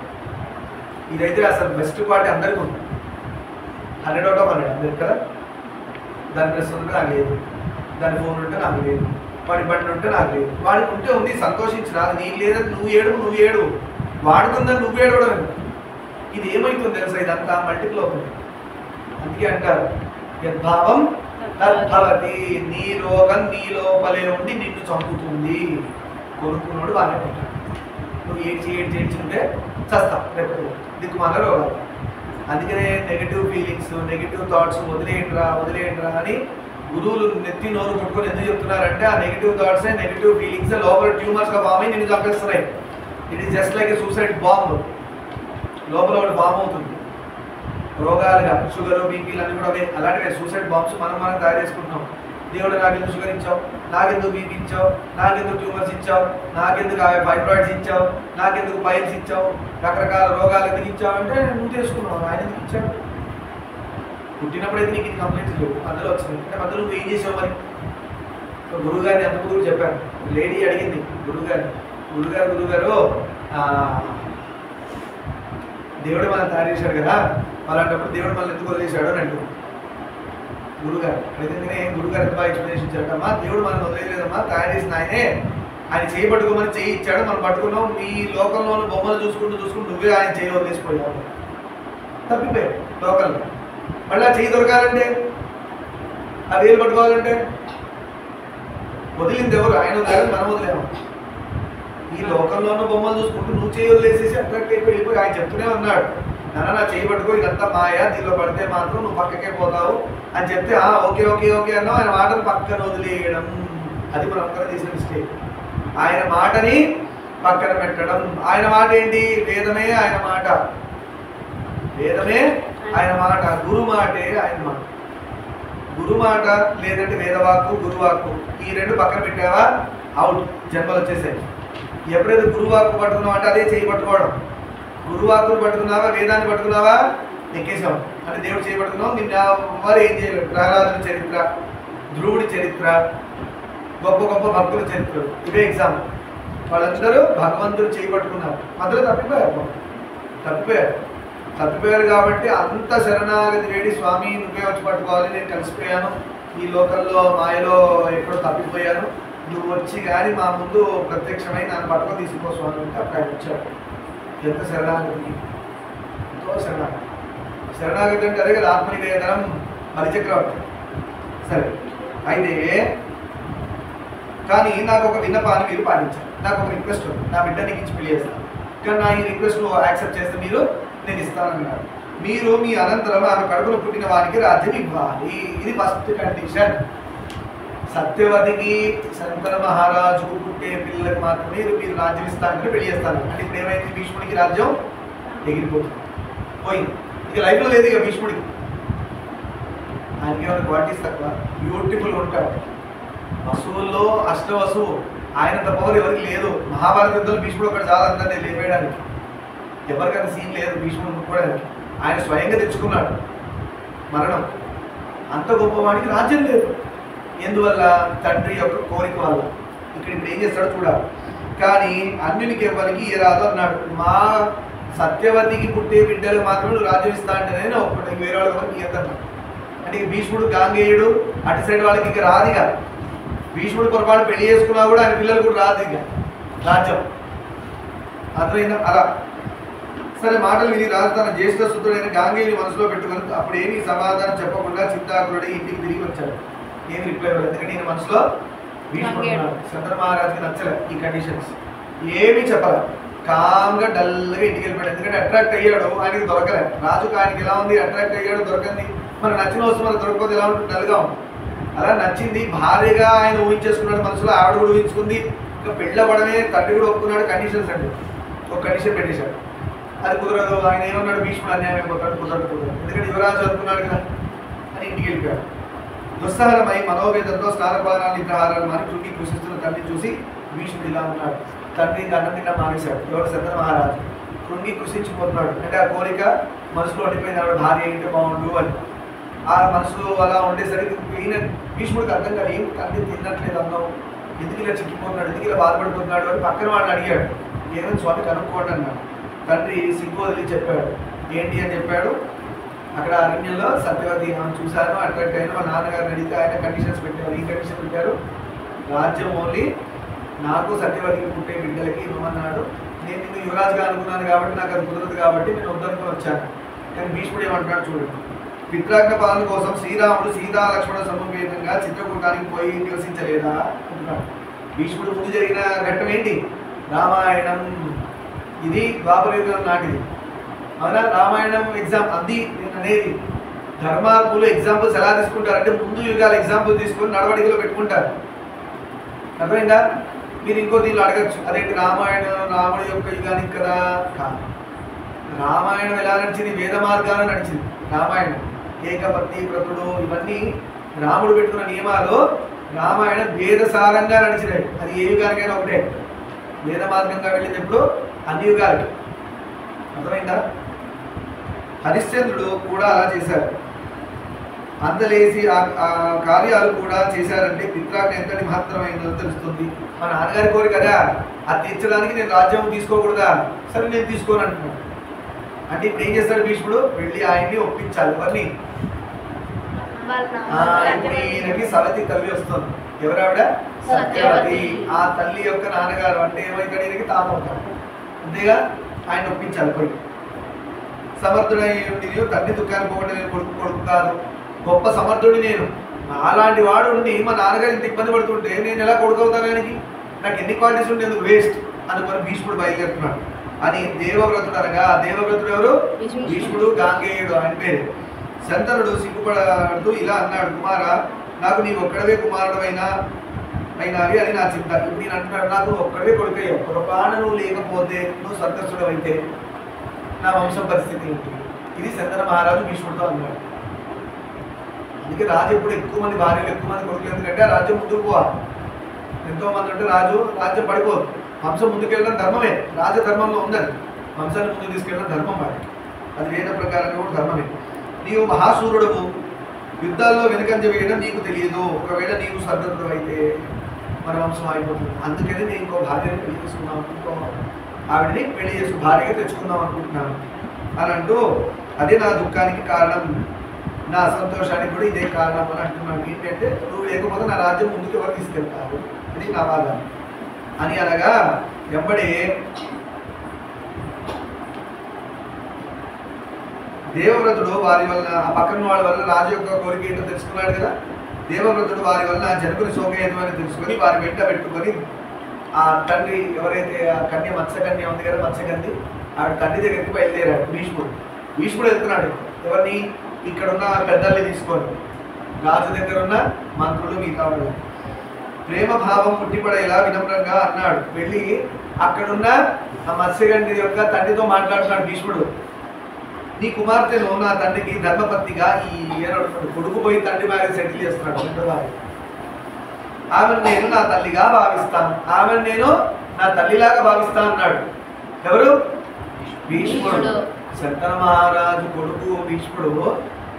[SPEAKER 1] ఇదైతే అసలు బెస్ట్ క్వాలిటీ అందరికీ ఉంది. 100 out of 100 అందరికి కదా. దాని డ్రెస్ ఉంటే నాకు లేదు, దాని ఫోన్ ఉంటే నాకు లేదు, వాడి బండి ఉంటే నాకు లేదు. వాడికి ఉంటే ఉంది, సంతోషించి రాదు. నీకు లేదని నువ్వు ఏడు వాడుకుందని నువ్వు ఏడవడం. ఇది ఏమవుతుంది తెలుసా, ఇదంతా మల్టిపుల్ అవుతుంది. అందుకే అంటారు యద్భావం తద్భవతి. నీ రోగం నీ లోపలే ఉండి నిన్ను చంపుతుంది. కొనుక్కున్నాడు బాగానే ఉంటాడు, నువ్వు ఏడ్చింటే చస్తావు రేపు దిక్కుమాల రోగాలు. అందుకనే నెగిటివ్ ఫీలింగ్స్, నెగిటివ్ థాట్స్ వదిలేయండిరా అని గురువులు నెత్తి నోరు కొట్టుకొని ఎందుకు చెప్తున్నారంటే, ఆ నెగిటివ్ థాట్సే నెగిటివ్ ఫీలింగ్స్ లోపల ట్యూమర్స్గా ఫామ్ అయ్యి నిన్ను చంపేస్తున్నాయి. It is just like a suicide bomb. లోపల ఒకటి బాంబ్ అవుతుంది. రోగాలుగా షుగర్, బీపీలు అన్నీ కూడా అలాంటివి సూసైడ్ బాంబ్స్ మనం తయారు చేసుకుంటున్నాం. దేవుడు నాకెందుకు షుగర్ ఇచ్చావు, నాకెందుకు బీపీ ఇచ్చావు, నాకెందుకు ట్యూమర్స్ ఇచ్చావు, నాకెందుకు ఫైబ్రాయిడ్స్ ఇచ్చావు, నాకెందుకు పైల్స్ ఇచ్చావు, రకరకాల రోగాలు ఎందుకు ఇచ్చావు అంటే నువ్వు చేసుకున్నావు. ఆయన ఎందుకు ఇచ్చాడు? పుట్టినప్పుడైతే నీకు ఇది కంప్లైంట్స్ లేవు, అందులో వచ్చింది. అంటే మధ్యలో నువ్వు ఏం చేసావు మరి? గురువుగారిని ఎంత గురువు చెప్పాను. లేడీ అడిగింది గురుగారు దేవుడు మనం తయారు చేశాడు కదా, అలాంటప్పుడు దేవుడు మనల్ని ఎందుకు వదిలేశాడు అని అంటూ గురుగారు అడిగితేనే గురుగారు ఎంత బాగా ఎక్స్ప్లెనేషన్ ఇచ్చాడమ్మా. దేవుడు మనం వదిలేదమ్మా, తయారు చేసిన ఆయనే. ఆయన చేయి పట్టుకోమని చేయి ఇచ్చాడు, మనం పట్టుకున్నాం. ఈ లోకంలోని బొమ్మలు చూసుకుంటూ నువ్వే ఆయన చేయి వదిలేసిపోయావు. తప్పిపోయావు లోకంలో. మళ్ళీ ఆ చేయి దొరకాలంటే, ఆ వేలు పట్టుకోవాలంటే వదిలింది ఎవరు? ఆయన వదిలేదు, మనం వదిలేము. ఈ లోకంలో ఉన్న బొమ్మలు చూసుకుంటూ నువ్వు చేయి వదిలేసేసి అట్రాక్ట్ అయిపోయి వెళ్ళిపోయి ఆయన చెప్తూనే ఉన్నాడు, నా చేయి పట్టుకో, ఇదంతా మాయా, దీనిలో పడితే మాత్రం నువ్వు పక్కకే పోతావు అని చెప్తే ఓకే అన్నావు. ఆయన మాటను పక్కన వదిలేయడం, అది మనం ఒక్కరే చేసిన మిస్టేక్. ఆయన మాటని పక్కన పెట్టడం. ఆయన మాట ఏంటి? వేదమే ఆయన మాట, వేదమే ఆయన మాట, గురు మాటే ఆయన మాట. గురు మాట లేదంటే వేదవాక్కు, గురువాక్కు, ఈ రెండు పక్కన పెట్టావా అవుట్, జన్మలు వచ్చేసాయి. ఎప్పుడైతే గురువాక్కు పట్టుకున్నావు అంటే అదే చేయి పట్టుకోవడం. గురువాక్కును పట్టుకున్నావా, వేదాన్ని పట్టుకున్నావా, ఎక్కేసావు అంటే దేవుడు చేయబడుతున్నావు. నిన్న వారు ఏం చేయలేరు. ప్రహ్లాదుల చరిత్ర, ధ్రువుడి చరిత్ర, గొప్ప గొప్ప భక్తుల చరిత్ర, ఇవే ఎగ్జాంపుల్. వాళ్ళందరూ భగవంతుడు చేయబట్టుకున్నారు, మధ్యలో తప్పిపోయారు కాబట్టి అంత శరణాగతి వేడి, స్వామి నువ్వే వచ్చి పట్టుకోవాలి, నేను కలిసిపోయాను ఈ లోకల్లో మాయలో ఎక్కడో తప్పిపోయాను, నువ్వు వచ్చి కానీ మా ముందు ప్రత్యక్షమై నన్ను పట్టుకొని తీసుకో స్వామి అంటే అప్పుడు ఆయన వచ్చాడు. ఎంత శరణాగతి, ఎంతో శరణాగతి అంటే అదే కదా ఆత్మనివేదనం, బలిచక్రవర్తి. సరే, అయితే కానీ నాకు ఒక విన్నపాన్ని మీరు పాటించారు. నాకు ఒక రిక్వెస్ట్ ఉంది, నా బిడ్డ నీకు ఇచ్చి పెళ్లి చేస్తాను, కానీ నా ఈ రిక్వెస్ట్ యాక్సెప్ట్ చేస్తే నేను ఇస్తానన్నారు. మీరు మీ అనంతరం ఆమె కడుపులో పుట్టిన వారికి రాజ్యం ఇవ్వాలి. ఇది ఫస్ట్ కండిషన్. సత్యవతికి, శంకర మహారాజుకు పుట్టే పిల్లలకు మాత్రమే మీరు రాజ్యం ఇస్తానంటే పెళ్లి చేస్తాను అంటే ఇప్పుడు ఏమైంది? భీష్ముడికి రాజ్యం ఎగిరిపోతుంది, పోయింది. ఇక లైఫ్లో లేదు ఇక భీష్ముడికి. ఆయనకి ఏమైనా క్వాలిటీస్ తక్కువ, బ్యూటిఫుల్ ఉంటాడు. వసువుల్లో అష్టవసువు, ఆయనంత పవర్ ఎవరికి లేదు. మహాభారత యుద్ధంలో భీష్ముడు ఒకటి చాలా అందరినీ లేపేయడానికి, ఎవరికైనా సీన్ లేదు భీష్ముడు ముట్టుకోవడానికి. ఆయన స్వయంగా తెచ్చుకున్నాడు మరణం. అంత గొప్పవాడికి రాజ్యం లేదు. ఎందువల్ల? తండ్రి యొక్క కోరిక వల్ల. ఇప్పుడు ఏం చేస్తాడో చూడాలి. కానీ అన్యునికి ఎవరికి రాదు అన్నాడు. మా సత్యవతికి పుట్టే బిడ్డలు మాత్రం నువ్వు రాజ్యం ఇస్తా అంటే నేను ఒక్కటి, వేరే వాళ్ళ వరకు ఇయ్యద్దన్నాడు. అంటే భీష్ముడు, గాంగేయుడు అటు సైడ్ వాళ్ళకి ఇక రాదు. ఇక భీష్ముడు పొరపాటు పెళ్లి చేసుకున్నా కూడా ఆయన పిల్లలు కూడా రాదు ఇక రాజ్యం. అర్థమైందా? అలా సరే, మాటలు విని రాజు తన జ్యేష్ఠ సుతుడైన గాంగేయుని మనసులో పెట్టుకుని అప్పుడు ఏమీ సమాధానం చెప్పకుండా చింతాకులుడి ఇంటికి తిరిగి వచ్చాడు. ఏమి రిప్లై ఇవ్వలేదు. ఎందుకంటే ఈయన మనసులో భీష్ముడు, చంద్ర మహారాజుకి నచ్చలేదు ఈ కండిషన్స్. ఏమీ చెప్పాలి, కామ్గా డల్గా ఇంటికి వెళ్ళిపోయాడు. ఎందుకంటే అట్రాక్ట్ అయ్యాడు, ఆయనకి దొరకలేదు. రాజుకు ఆయనకి ఎలా ఉంది? అట్రాక్ట్ అయ్యాడు, దొరకంది. మనకు నచ్చిన వస్తువు మనకు దొరకకపోతే ఎలా ఉంటుంది? డల్గా ఉంది. అలా నచ్చింది, భార్యగా ఆయన ఊహించేసుకున్నాడు మనసులో, ఆవిడ కూడా ఊహించుకుంది. ఇంకా పెళ్ళవడమే తండ్రి కూడా ఒప్పుకున్నాడు. కండిషన్స్ అంటే ఒక కండిషన్ పెట్టేశాడు, అది కుదరదు. ఆయన ఏమన్నాడు? భీష్ముడు అన్యాయం అయిపోతాడు, కుదరదు. ఎందుకంటే యువరాజు అనుకున్నాడు కదా అని ఇంటికి వెళ్ళిపోయాడు. దుస్సహరమై మనోవేదంతో స్నానపానాలు నిద్రాహారాలు మాని కృంగి కృషిస్తున్న తండ్రి చూసి భీష్ముడు ఇలా ఉన్నాడు. తండ్రి అన్నం తిన్నా మానేశాడు. ఎవరు? చంద్ర మహారాజు. కృంగి కృషించిపోతున్నాడు. అంటే ఆ కోరిక మనసులో ఉండిపోయింది, ఆవిడ భార్య ఏంటో బాగుండు అని. ఆ మనసులో అలా ఉండేసరికి ఈయన భీష్ముడికి అర్థం కాదు, ఏం తండ్రి తిన్నట్లేదు అన్నావు, ఎందుకు ఇలా చిక్కిపోతున్నాడు, ఎందుకు ఇలా బాధపడిపోతున్నాడు అని పక్కన వాళ్ళని అడిగాడు. ఏమైనా స్వామి కనుక్కోండి అన్నాడు. తండ్రి సిగ్గు వదిలి చెప్పాడు. ఏంటి అని చెప్పాడు, అక్కడ అరణ్యంలో సత్యవతి మనం చూశాను, అట్రాక్ట్ అయిన మా నాన్నగారిని అడిగితే ఆయన కండిషన్స్ పెట్టారు. ఈ కండిషన్ పెట్టారు, రాజ్యం ఓన్లీ నాకు సత్యవతికి పుట్టే బిడ్డలకి ఇవ్వమన్నాడు. నేను నిన్ను యువరాజుగా అనుకున్నాను కాబట్టి నాకు అది కుదరదు కాబట్టి నేను వద్దనుకుని వచ్చాను. కానీ భీష్ముడు ఏమంటున్నాడు చూడండి, పిత్రాజ్ఞ పాలన కోసం శ్రీరాముడు సీతా లక్ష్మణ సమవేతంగా చిత్రకూటానికి పోయి నివసించలేదా అంటున్నాడు. భీష్ముడు ముందు జరిగిన ఘట్టం ఏంటి, రామాయణం. ఇది ద్వాపరయుగం నాటిది, అవునా? రామాయణం ఎగ్జాంపుల్ అది నేను అనేది. ధర్మాత్ములు ఎగ్జాంపుల్స్ ఎలా తీసుకుంటారంటే ముందు యుగాల ఎగ్జాంపుల్ తీసుకొని నడవడికలో పెట్టుకుంటారు. అర్థమైందా? మీరు ఇంకో దీనిలో అడగచ్చు, అదేంటి రామాయణం రాముడి యొక్క యుగానికి కదా? కాదు. రామాయణం ఎలా నడిచింది, వేద మార్గాన నడిచింది రామాయణం. ఏకపత్ని వ్రతుడు ఇవన్నీ రాముడు పెట్టుకున్న నియమాలు రామాయణం వేదసారంగా నడిచినాయి. అది ఏ యుగానికైనా ఒకటే, వేద మార్గంగా వెళ్ళింది ఎప్పుడు అన్ని యుగాలకి. అర్థమైందా? హరిశ్చంద్రుడు కూడా అలా చేశారు. అందలేసి ఆ కార్యాలు కూడా చేశారంటే పిత్రాజ్ఞ ఎంతటి మహత్తరమైందో తెలుస్తుంది. మా నాన్నగారి కోరిక కదా, అది తీర్చడానికి నేను రాజ్యం తీసుకోకూడదా? సరే నేను తీసుకోను అంటున్నాను. అంటే ఇప్పుడు ఏం చేస్తాడు భీష్ముడు, వెళ్ళి ఆయన్ని ఒప్పించాలి. ఎవరిని? ఈయనకి సవతి తల్లి వస్తుంది. ఎవరావిడ? సత్యవతి. ఆ తల్లి యొక్క నాన్నగారు అంటే ఏమైతాడు, ఈయనకి తాత అవుతాడు. అంతేగా, ఆయన ఒప్పించాలి. పోయి సమర్థుడై ఉండి తండ్రి దుఃఖాన్ని పోగొట్టే నేను కొడుకు కాదు, గొప్ప సమర్థుడి నేను. అలాంటి వాడు ఉండి మా నాన్నగారు ఇంత ఇబ్బంది పడుతుంటే నేను ఎలా కొడుకు అవుతాను, ఆయనకి నాకు ఎన్ని క్వాలిటీస్ ఉంటే ఎందుకు వేస్ట్ అనుకుని భీష్ముడు బయలుదేరుతున్నాడు. అని దేవవ్రతుడు అనగా, దేవవ్రతుడు ఎవరు? భీష్ముడు గాంగేయుడు ఆయన పేరు. శంతనుడు సిగ్గుపడుతూ ఇలా అన్నాడు, కుమారా నాకు నీవు ఒక్కడవే కుమారుడు అయినావి అని నా చింత. ఇప్పుడు నేను అంటున్నాడు, నాకు ఒక్కడే కొడుకయ్యావు, ఒక ప్రాణ నువ్వు లేకపోతే, నువ్వు సంతస్తుడు అయితే నా వంశం పరిస్థితి ఏంటి? ఇది శంతన మహారాజు భీష్ముడితో అన్నాడు. అందుకే రాజు ఎప్పుడు ఎక్కువ మంది భార్యలు ఎక్కువ మంది కొడుకులు, ఎందుకంటే ఆ రాజ్యం ముందుకు పోవాలి. ఎంతో మంది ఉంటే రాజ్యం పడిపోదు. వంశం ముందుకెళ్ళడం ధర్మమే, రాజధర్మంలో ఉందని వంశాన్ని ముందుకు తీసుకెళ్ళడం ధర్మం వాడికి. అది వేద ప్రకారంగా కూడా ధర్మమే. నీవు మహాసూరుడవు, యుద్ధాల్లో వెనుకంజ వేయడం నీకు తెలియదు. ఒకవేళ నీవు సర్దతుడు అయితే మన వంశం అయిపోతుంది. అందుకని నేను ఇంకో భార్యని పెళ్లి చేసుకున్నాను, ఇంకో ఆవిడని పెళ్లి చేసి భార్యగా తెచ్చుకుందాం అనుకుంటున్నాను అని అంటూ, అదే నా దుఃఖానికి కారణం, నా సంతోషానికి కూడా ఇదే కారణం అని అంటున్నాను. ఏంటంటే నువ్వు లేకపోతే నా రాజ్యం ముందుకు ఎవరు తీసుకెళ్తారు, ఇది నా బాధ అని అనగా, వెంబడే దేవవ్రతుడు వారి వలన, ఆ పక్కన వాళ్ళ వల్ల రాజు యొక్క కోరిక ఏంటో తెలుసుకున్నాడు కదా. దేవవ్రతుడు వారి వలన జనకుని శోకహేతువని తెలుసుకొని వారి వెంట పెట్టుకొని ఆ తండ్రి ఎవరైతే ఆ కన్య మత్స్యకన్య ఉంది కదా, మత్స్యకన్య, ఆవిడ తండ్రి దగ్గరికి బయలుదేరాడు భీష్ముడు వెళ్తున్నాడు. ఎవరిని? ఇక్కడున్న పెద్దల్ని తీసుకొని, రాజు దగ్గర ఉన్న మంత్రులు మిగతా వాళ్ళు. ప్రేమ భావం పుట్టిపడేలా వినమ్రంగా అన్నాడు. వెళ్ళి అక్కడున్న ఆ మత్స్యగండి యొక్క తండ్రితో మాట్లాడుతున్నాడు భీష్ముడు. నీ కుమార్తెను నా తండ్రికి ధర్మపత్నిగా కొడుకు పోయి తండ్రి మ్యారేజ్ సెటిల్ చేస్తున్నాడు. ఆమెను నేను నా తల్లిగా భావిస్తాను, ఆమెను నేను నా తల్లిలాగా భావిస్తాను అన్నాడు. ఎవరు? భీష్ముడు. శంతన మహారాజు కొడుకు భీష్ముడు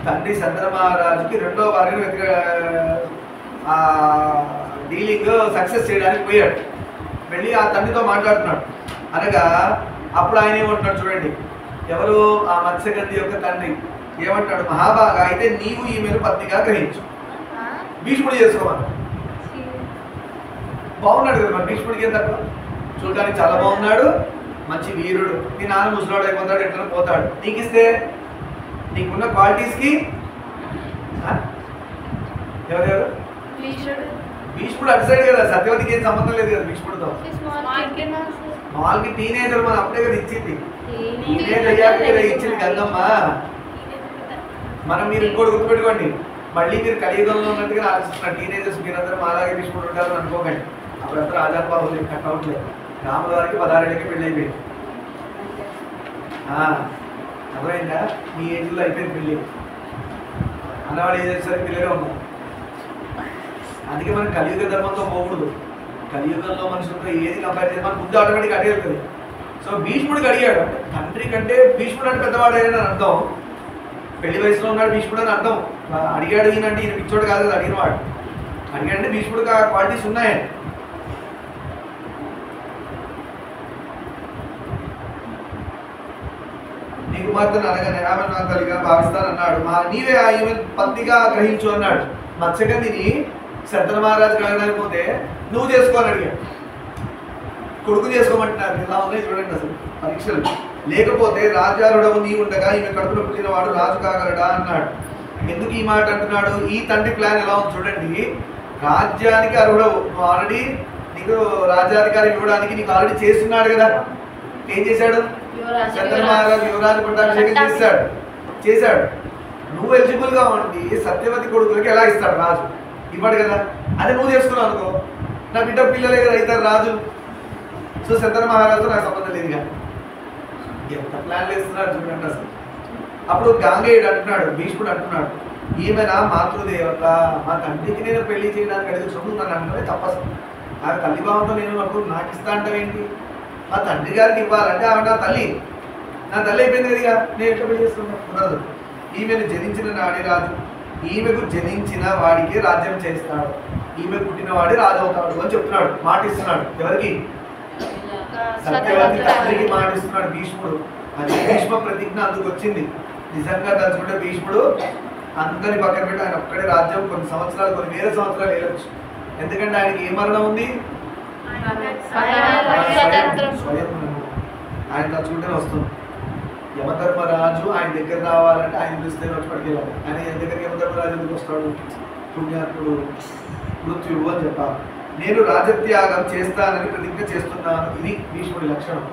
[SPEAKER 1] తండ్రి శంతన మహారాజుకి రెండో వారిని డీలింగ్ సక్సెస్ చేయడానికి పోయాడు. వెళ్ళి ఆ తండ్రితో మాట్లాడుతున్నాడు. అనగా అప్పుడు ఆయన ఏమంటున్నాడు చూడండి, ఎవరు? ఆ మత్స్యగంధి యొక్క తండ్రి ఏమంటాడు, మహాభాగా అయితే నీవు ఈమెను పత్నిగా గ్రహించు, భీష్ముడు చేసుకోమన్నాడు. బాగున్నాడు కదా మరి భీష్ముడికి ఏం తక్కువ, చూడడానికి చాలా బాగున్నాడు, మంచి వీరుడు. నీ నాన్న ముసలాడు అయిపోతాడు, ఎట్లా పోతాడు. నీకు ఇస్తే నీకున్న క్వాలిటీస్కి ఎవరెవరు? భీష్ముడు అటు సైడ్ కదా, సత్యవతికి ఏం సంబంధం లేదు కదా భీష్ముడితో. మాల్కి టీనేజర్ మనం అప్పుడే కదా ఇచ్చింది, టీనేజ్ అయ్యాక కదా ఇచ్చింది గంగమ్మ. మనం మీరు ఇంకోటి గుర్తుపెట్టుకోండి, మళ్ళీ మీరు కలియుగంలో ఉన్నట్టుగా ఆలోచిస్తున్నారు. టీనేజర్స్ మీరందరూ అలాగే భీష్ముడు ఉంటారని అనుకోకండి. అప్పుడంతా రాజాన్ బాబు లేదు, కట్అవుట్ లేదు. రాముల వారికి 16 ఏళ్ళకి పెళ్ళి అయిపోయింది. అర్థమైందా? మీ ఏజ్లో అయిపోయింది పెళ్ళి. అన్నవాడు ఏం చేస్తారు, పిల్లలే ఉన్నారు. అందుకే మనం కలియుగ ధర్మంతో పోకూడదు. కలియుగంలో మనుషులతో ఏది కంపేర్ చేసి మన బుద్ధి ఆటోమేటిక్ అడిగే వెళ్తుంది. సో భీష్ముడికి అడిగాడు, తండ్రి కంటే భీష్ముడు అంటే పెద్దవాడని అర్థం. పెళ్లి వయసులో ఉన్నాడు భీష్ముడు అని అర్థం. అడిగాడు ఈయనంటే ఈయన పిచ్చోడు కాదు కదా అడిగినవాడు. అడిగాడంటే భీష్ముడికి ఆ క్వాలిటీస్ ఉన్నాయని. నీ కుమార్తెను అనగానే ఆమె నా తల్లిగా భావిస్తానన్నాడు. నీవే ఈమె పత్నిగా గ్రహించు అన్నాడు. మత్స్యగంధిని శంతన మహారాజు అడగడానికి పోతే నువ్వు చేసుకోని అడిగాడు. కొడుకు చేసుకోమంటున్నారు. ఇలా ఉన్నాయి చూడండి అసలు పరీక్షలు. లేకపోతే రాజారుడవు నీ ఉండగా ఈమె కడుపులో పుట్టినవాడు రాజు కాగలడా అన్నాడు. ఎందుకు ఈ మాట అంటున్నాడు? ఈ తండ్రి ప్లాన్ ఎలా ఉంది చూడండి. రాజ్యానికి అర్హుడవు, నువ్వు ఆల్రెడీ నీకు రాజ్యాధికారి ఇవ్వడానికి నీకు ఆల్రెడీ చేస్తున్నాడు కదా. ఏం చేశాడు? శంతన మహారాజు యువరాజు పట్టాభిషేకం చేశాడు. నువ్వు ఎలిజిబుల్ గా ఉండి సత్యవతి కొడుకులకి ఎలా ఇస్తాడు రాజు? ఇవ్వడు కదా. అదే నువ్వు చేసుకున్నావు అనుకో, నా బిడ్డ పిల్లలే కదా అవుతారు రాజు. సో శంతన మహారాజుతో నాకు సంబంధం లేదు. ఎంత ప్లాన్ వేస్తున్నాడు చూడండి అసలు. అప్పుడు గాంగేయుడు అంటున్నాడు, భీష్ముడు అంటున్నాడు, ఈమె నా మాతృదేవత, మా తండ్రికి నేను పెళ్లి చేయడానికి అడిగి చదువుతున్నాను అంటే తప్పదు. ఆమె తల్లి భావంతో నేను అప్పుడు నాకు ఇస్తా అంటావేంటి? మా తండ్రి గారికి ఇవ్వాలంటే ఆమె నా తల్లి అయిపోయింది కదా, నేను ఎట్లా పెళ్లి చేసుకున్నాను? కుదరదు. ఈమెను జనించిన నాడే రాజు, ఈమెకు జనించిన వాడికి రాజ్యం చేస్తాడు, ఈమె పుట్టిన వాడి రాజు అవుతాడు అని చెప్తున్నాడు. మాట ఇస్తున్నాడు. ఎవరికి? సత్యవతి తండ్రికి మాట ఇస్తున్నాడు భీష్ముడు. అది భీష్మ ప్రతిజ్ఞ అందుకు వచ్చింది. నిజంగా తలుచుకుంటే భీష్ముడు అందరిని పక్కన పెట్టి ఆయన ఒక్కడే రాజ్యం కొన్ని సంవత్సరాలు, కొన్ని వేల సంవత్సరాలు వెళ్ళొచ్చు. ఎందుకంటే ఆయనకి ఏ మరణం ఉంది? ఆయన తలుచుకుంటేనే వస్తుంది. యమధర్మరాజు ఆయన దగ్గర రావాలంటే ఆయన పిలిస్తే వచ్చి పట్టుకెళ్ళాలి. ఆయన దగ్గరికి యమధర్మరాజు ఎందుకు వస్తాడు? పుణ్యాత్ముడు, మృత్యువు అని చెప్పాలి. నేను రాజత్యాగం చేస్తానని ప్రతిజ్ఞ చేస్తున్నాను. ఇది భీష్ముడి లక్షణం.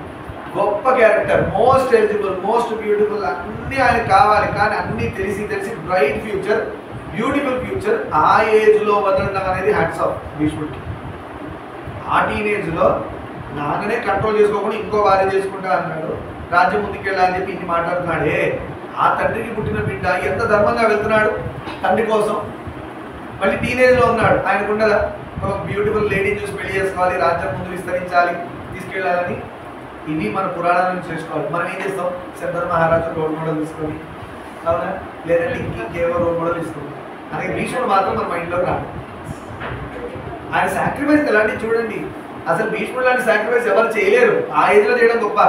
[SPEAKER 1] గొప్ప character, most eligible, most beautiful, అన్నీ ఆయన కావాలి. కానీ అన్నీ తెలిసి బ్రైట్ ఫ్యూచర్, బ్యూటిఫుల్ ఫ్యూచర్ ఆ ఏజ్లో వదలడం అనేది హ్యాట్స్ ఆఫ్ భీష్ముడికి. ఆ టీనేజ్లో నాన్ననే కంట్రోల్ చేసుకోకుండా ఇంకో భార్య చేసుకుంటా అన్నాడు. రాజ్యం ముందుకెళ్ళాలని చెప్పి ఇన్ని మాట్లాడుతున్నాడే. ఆ తండ్రికి పుట్టిన బిడ్డ ఎంత ధర్మంగా వెళ్తున్నాడు తండ్రి కోసం. మళ్ళీ టీనేజ్లో ఉన్నాడు. ఆయనకుండదా ఒక బ్యూటిఫుల్ లేడీని చూసి పెళ్లి చేసుకోవాలి, రాజ్యం ముందు విస్తరించాలి, తీసుకెళ్ళాలని? ఇవి మన పురాణాల నుంచి చేసుకోవాలి. మనం ఏం చేస్తాం? శంతన మహారాజు రోల్ మోడల్ తీసుకొని, అవునా? లేదంటే ఇంకేవో రోల్ మోడల్ తీసుకుంటాం. అలాగే భీష్ముడు మాత్రం మన మైండ్లో రాదు. ఆయన సాక్రిఫైస్ ఎలాంటివి చూడండి. అసలు భీష్ముడు లాంటి సాక్రిఫైస్ ఎవరు చేయలేరు. ఆ ఏజ్లో చేయడం గొప్ప.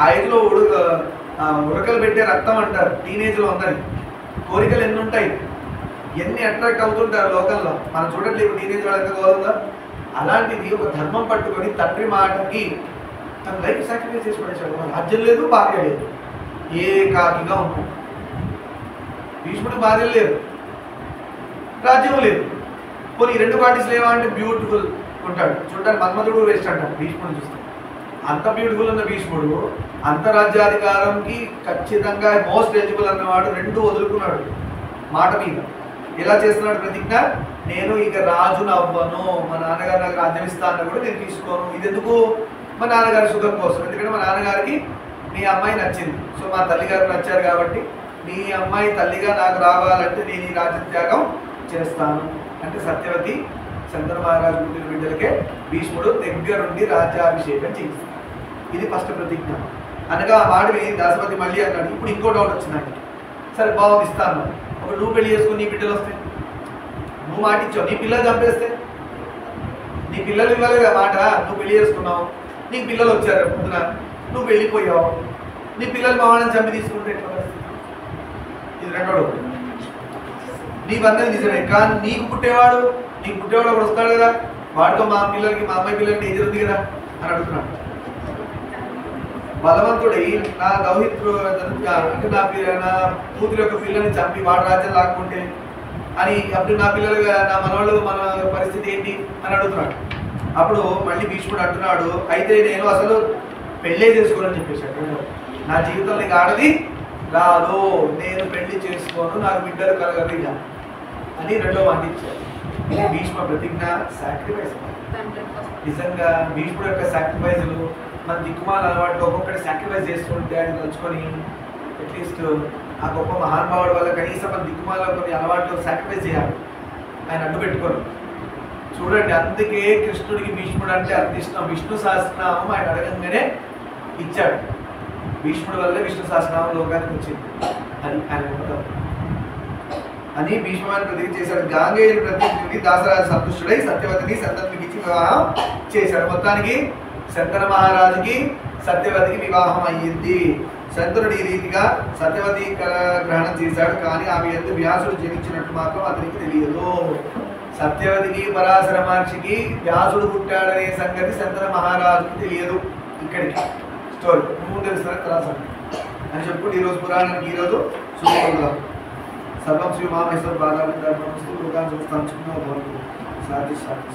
[SPEAKER 1] ఆ ఏజ్లో ఉడకలు పెట్టే రక్తం అంటారు. టీనేజ్లో ఉన్నది కోరికలు ఎన్ని ఉంటాయి, ఎన్ని అట్రాక్ట్ అవుతుంటారు లోకల్లో. మనం చూడట్లేదు టీనేజ్ వాళ్ళు ఎంత గౌరవంగా. అలాంటిది ఒక ధర్మం పట్టుకొని తండ్రి మాటకి తన లైఫ్ సాక్రిఫైస్ చేసి పడేశాడు. రాజ్యం లేదు, భార్య లేదు, ఏకాకిగా ఉన్నాడు. భీష్ముడు భార్యలు లేదు, రాజ్యం లేదు. పోనీ ఈ రెండు పార్టీస్ లేవా అంటే బ్యూటిఫుల్ ఉంటాడు. చూడడానికి మన్మధుడు వేస్ట్ అంటాడు భీష్ముడు చూస్తే. అంత బ్యూటిఫుల్ ఉన్న భీష్ముడు అంతరాజ్యాధికారంకి ఖచ్చితంగా మోస్ట్ ఎలిజిబుల్ అన్నవాడు రెండు వదులుకున్నాడు మాట మీద. ఎలా చేస్తున్నాడు ప్రతిజ్ఞ? నేను ఇక రాజును అవ్వను, మా నాన్నగారు నాకు రాజ్యం ఇస్తాను కూడా నేను తీసుకోను. ఇది ఎందుకు? మా నాన్నగారి సుఖం కోసం. ఎందుకంటే మా నాన్నగారికి మీ అమ్మాయి నచ్చింది, సో మా తల్లిగారు నచ్చారు కాబట్టి మీ అమ్మాయి తల్లిగా నాకు రావాలంటే నేను ఈ రాజ్యత్యాగం చేస్తాను అంటే సత్యవతి శంతన మహారాజు పుట్టిన బిడ్డలకే భీష్ముడు దగ్గరుండి రాజ్యాభిషేకం చేస్తాడు. ఇది ఫస్ట్ ప్రతిజ్ఞ. అనగా ఆ మాట విని దాసపతి మళ్ళీ అన్నాడు. ఇప్పుడు ఇంకో డౌట్ వచ్చింది నాకు. సరే బాగుంది, ఇస్తాను. ఒక నువ్వు పెళ్లి చేసుకుని నీ బిడ్డలు వస్తే, నువ్వు మాట ఇచ్చావు, నీ పిల్లలు చంపేస్తే, నీ పిల్లలు ఇవ్వలేదా మాట? నువ్వు పెళ్లి చేసుకున్నావు, నీకు పిల్లలు వచ్చారు పొద్దున, నువ్వు వెళ్ళిపోయావు, నీ పిల్లలు మావాళ్ళని చంపి తీసుకుంటే ఎట్లా? ఇది రెండో డౌట్. నీకు అందరూ నిజమే, కానీ నీకు పుట్టేవాడు ఒకడు వస్తాడు కదా, వాడితో మా పిల్లలకి మా అమ్మాయి పిల్లలకి ఎదురుంది కదా అని అడుగుతున్నాడు. బలవంతుడై నా దౌహిత్రు అంటే నా కూతురు యొక్క పిల్లల్ని చంపి వాడు రాజ్యం లాక్కుంటే అని అప్పుడు నా పిల్లలు నా మనవాళ్ళు మన పరిస్థితి ఏంటి అని అడుగుతున్నాడు. అప్పుడు మళ్ళీ భీష్ముడు అంటున్నాడు, అయితే నేను అసలు పెళ్ళే చేసుకోనని చెప్పేశాడు. నా జీవితంలో నీకు ఆడది రాదు, నేను పెళ్లి చేసుకోను, నాకు బిడ్డలు కలగదు ఇలా అని రెండో మాట ఇచ్చాడు. భీష్మ ప్రతిజ్ఞ సాక్రిఫైస్. నిజంగా భీష్ముడు యొక్క సాక్రిఫైజులు మన దిక్కుమాల అలవాటు ఒక్కొక్కటి సాక్రిఫైస్ చేస్తుంటే ఆయన తలుచుకొని అట్లీస్ట్ ఆ గొప్ప మహానుభావుడు వల్ల కనీసం మన దిక్కుమాల కొన్ని అలవాట్లు సాక్రిఫైస్ చేయాలి. ఆయన అడ్డు పెట్టుకోరు. చూడండి, అందుకే కృష్ణుడికి భీష్ముడు అంటే అంత ఇష్టం. విష్ణు సహస్రనామం ఆయన అడగంగానే ఇచ్చాడు. భీష్ముడి వల్లే విష్ణు సహస్రనామం లోకానికి వచ్చింది. అది ఆయన గొప్పతనం అని భీష్మాన్ని ప్రతిజ్ఞ చేశాడు. గాంగేయుని ప్రతిజ్ఞని దాసరాజు సంతుష్టుడై సత్యవతిని సంతతికి ఇచ్చి వివాహం చేశాడు. మొత్తానికి శంకర మహారాజుకి సత్యవతికి వివాహం అయ్యింది. శంతనుడు ఈ రీతిగా సత్యవతి గ్రహణం చేశాడు, కానీ ఆమె యందు వ్యాసుడు జనించినట్టు మాత్రం అతనికి తెలియదు. సత్యవతికి పరాశర మహర్షికి వ్యాసుడు పుట్టాడనే సంగతి శంతన మహారాజుకి తెలియదు. ఇక్కడికి స్టోరీ ముందు తెలుస్తున్న తర్వాత అని చెప్పుకుంటూ ఈరోజు పురాణానికి ఈరోజు చూసుకుందాం. సర్వం శ్రీ మహామేశ్వర బాగా చూస్తాను సాధ్య సాధ్య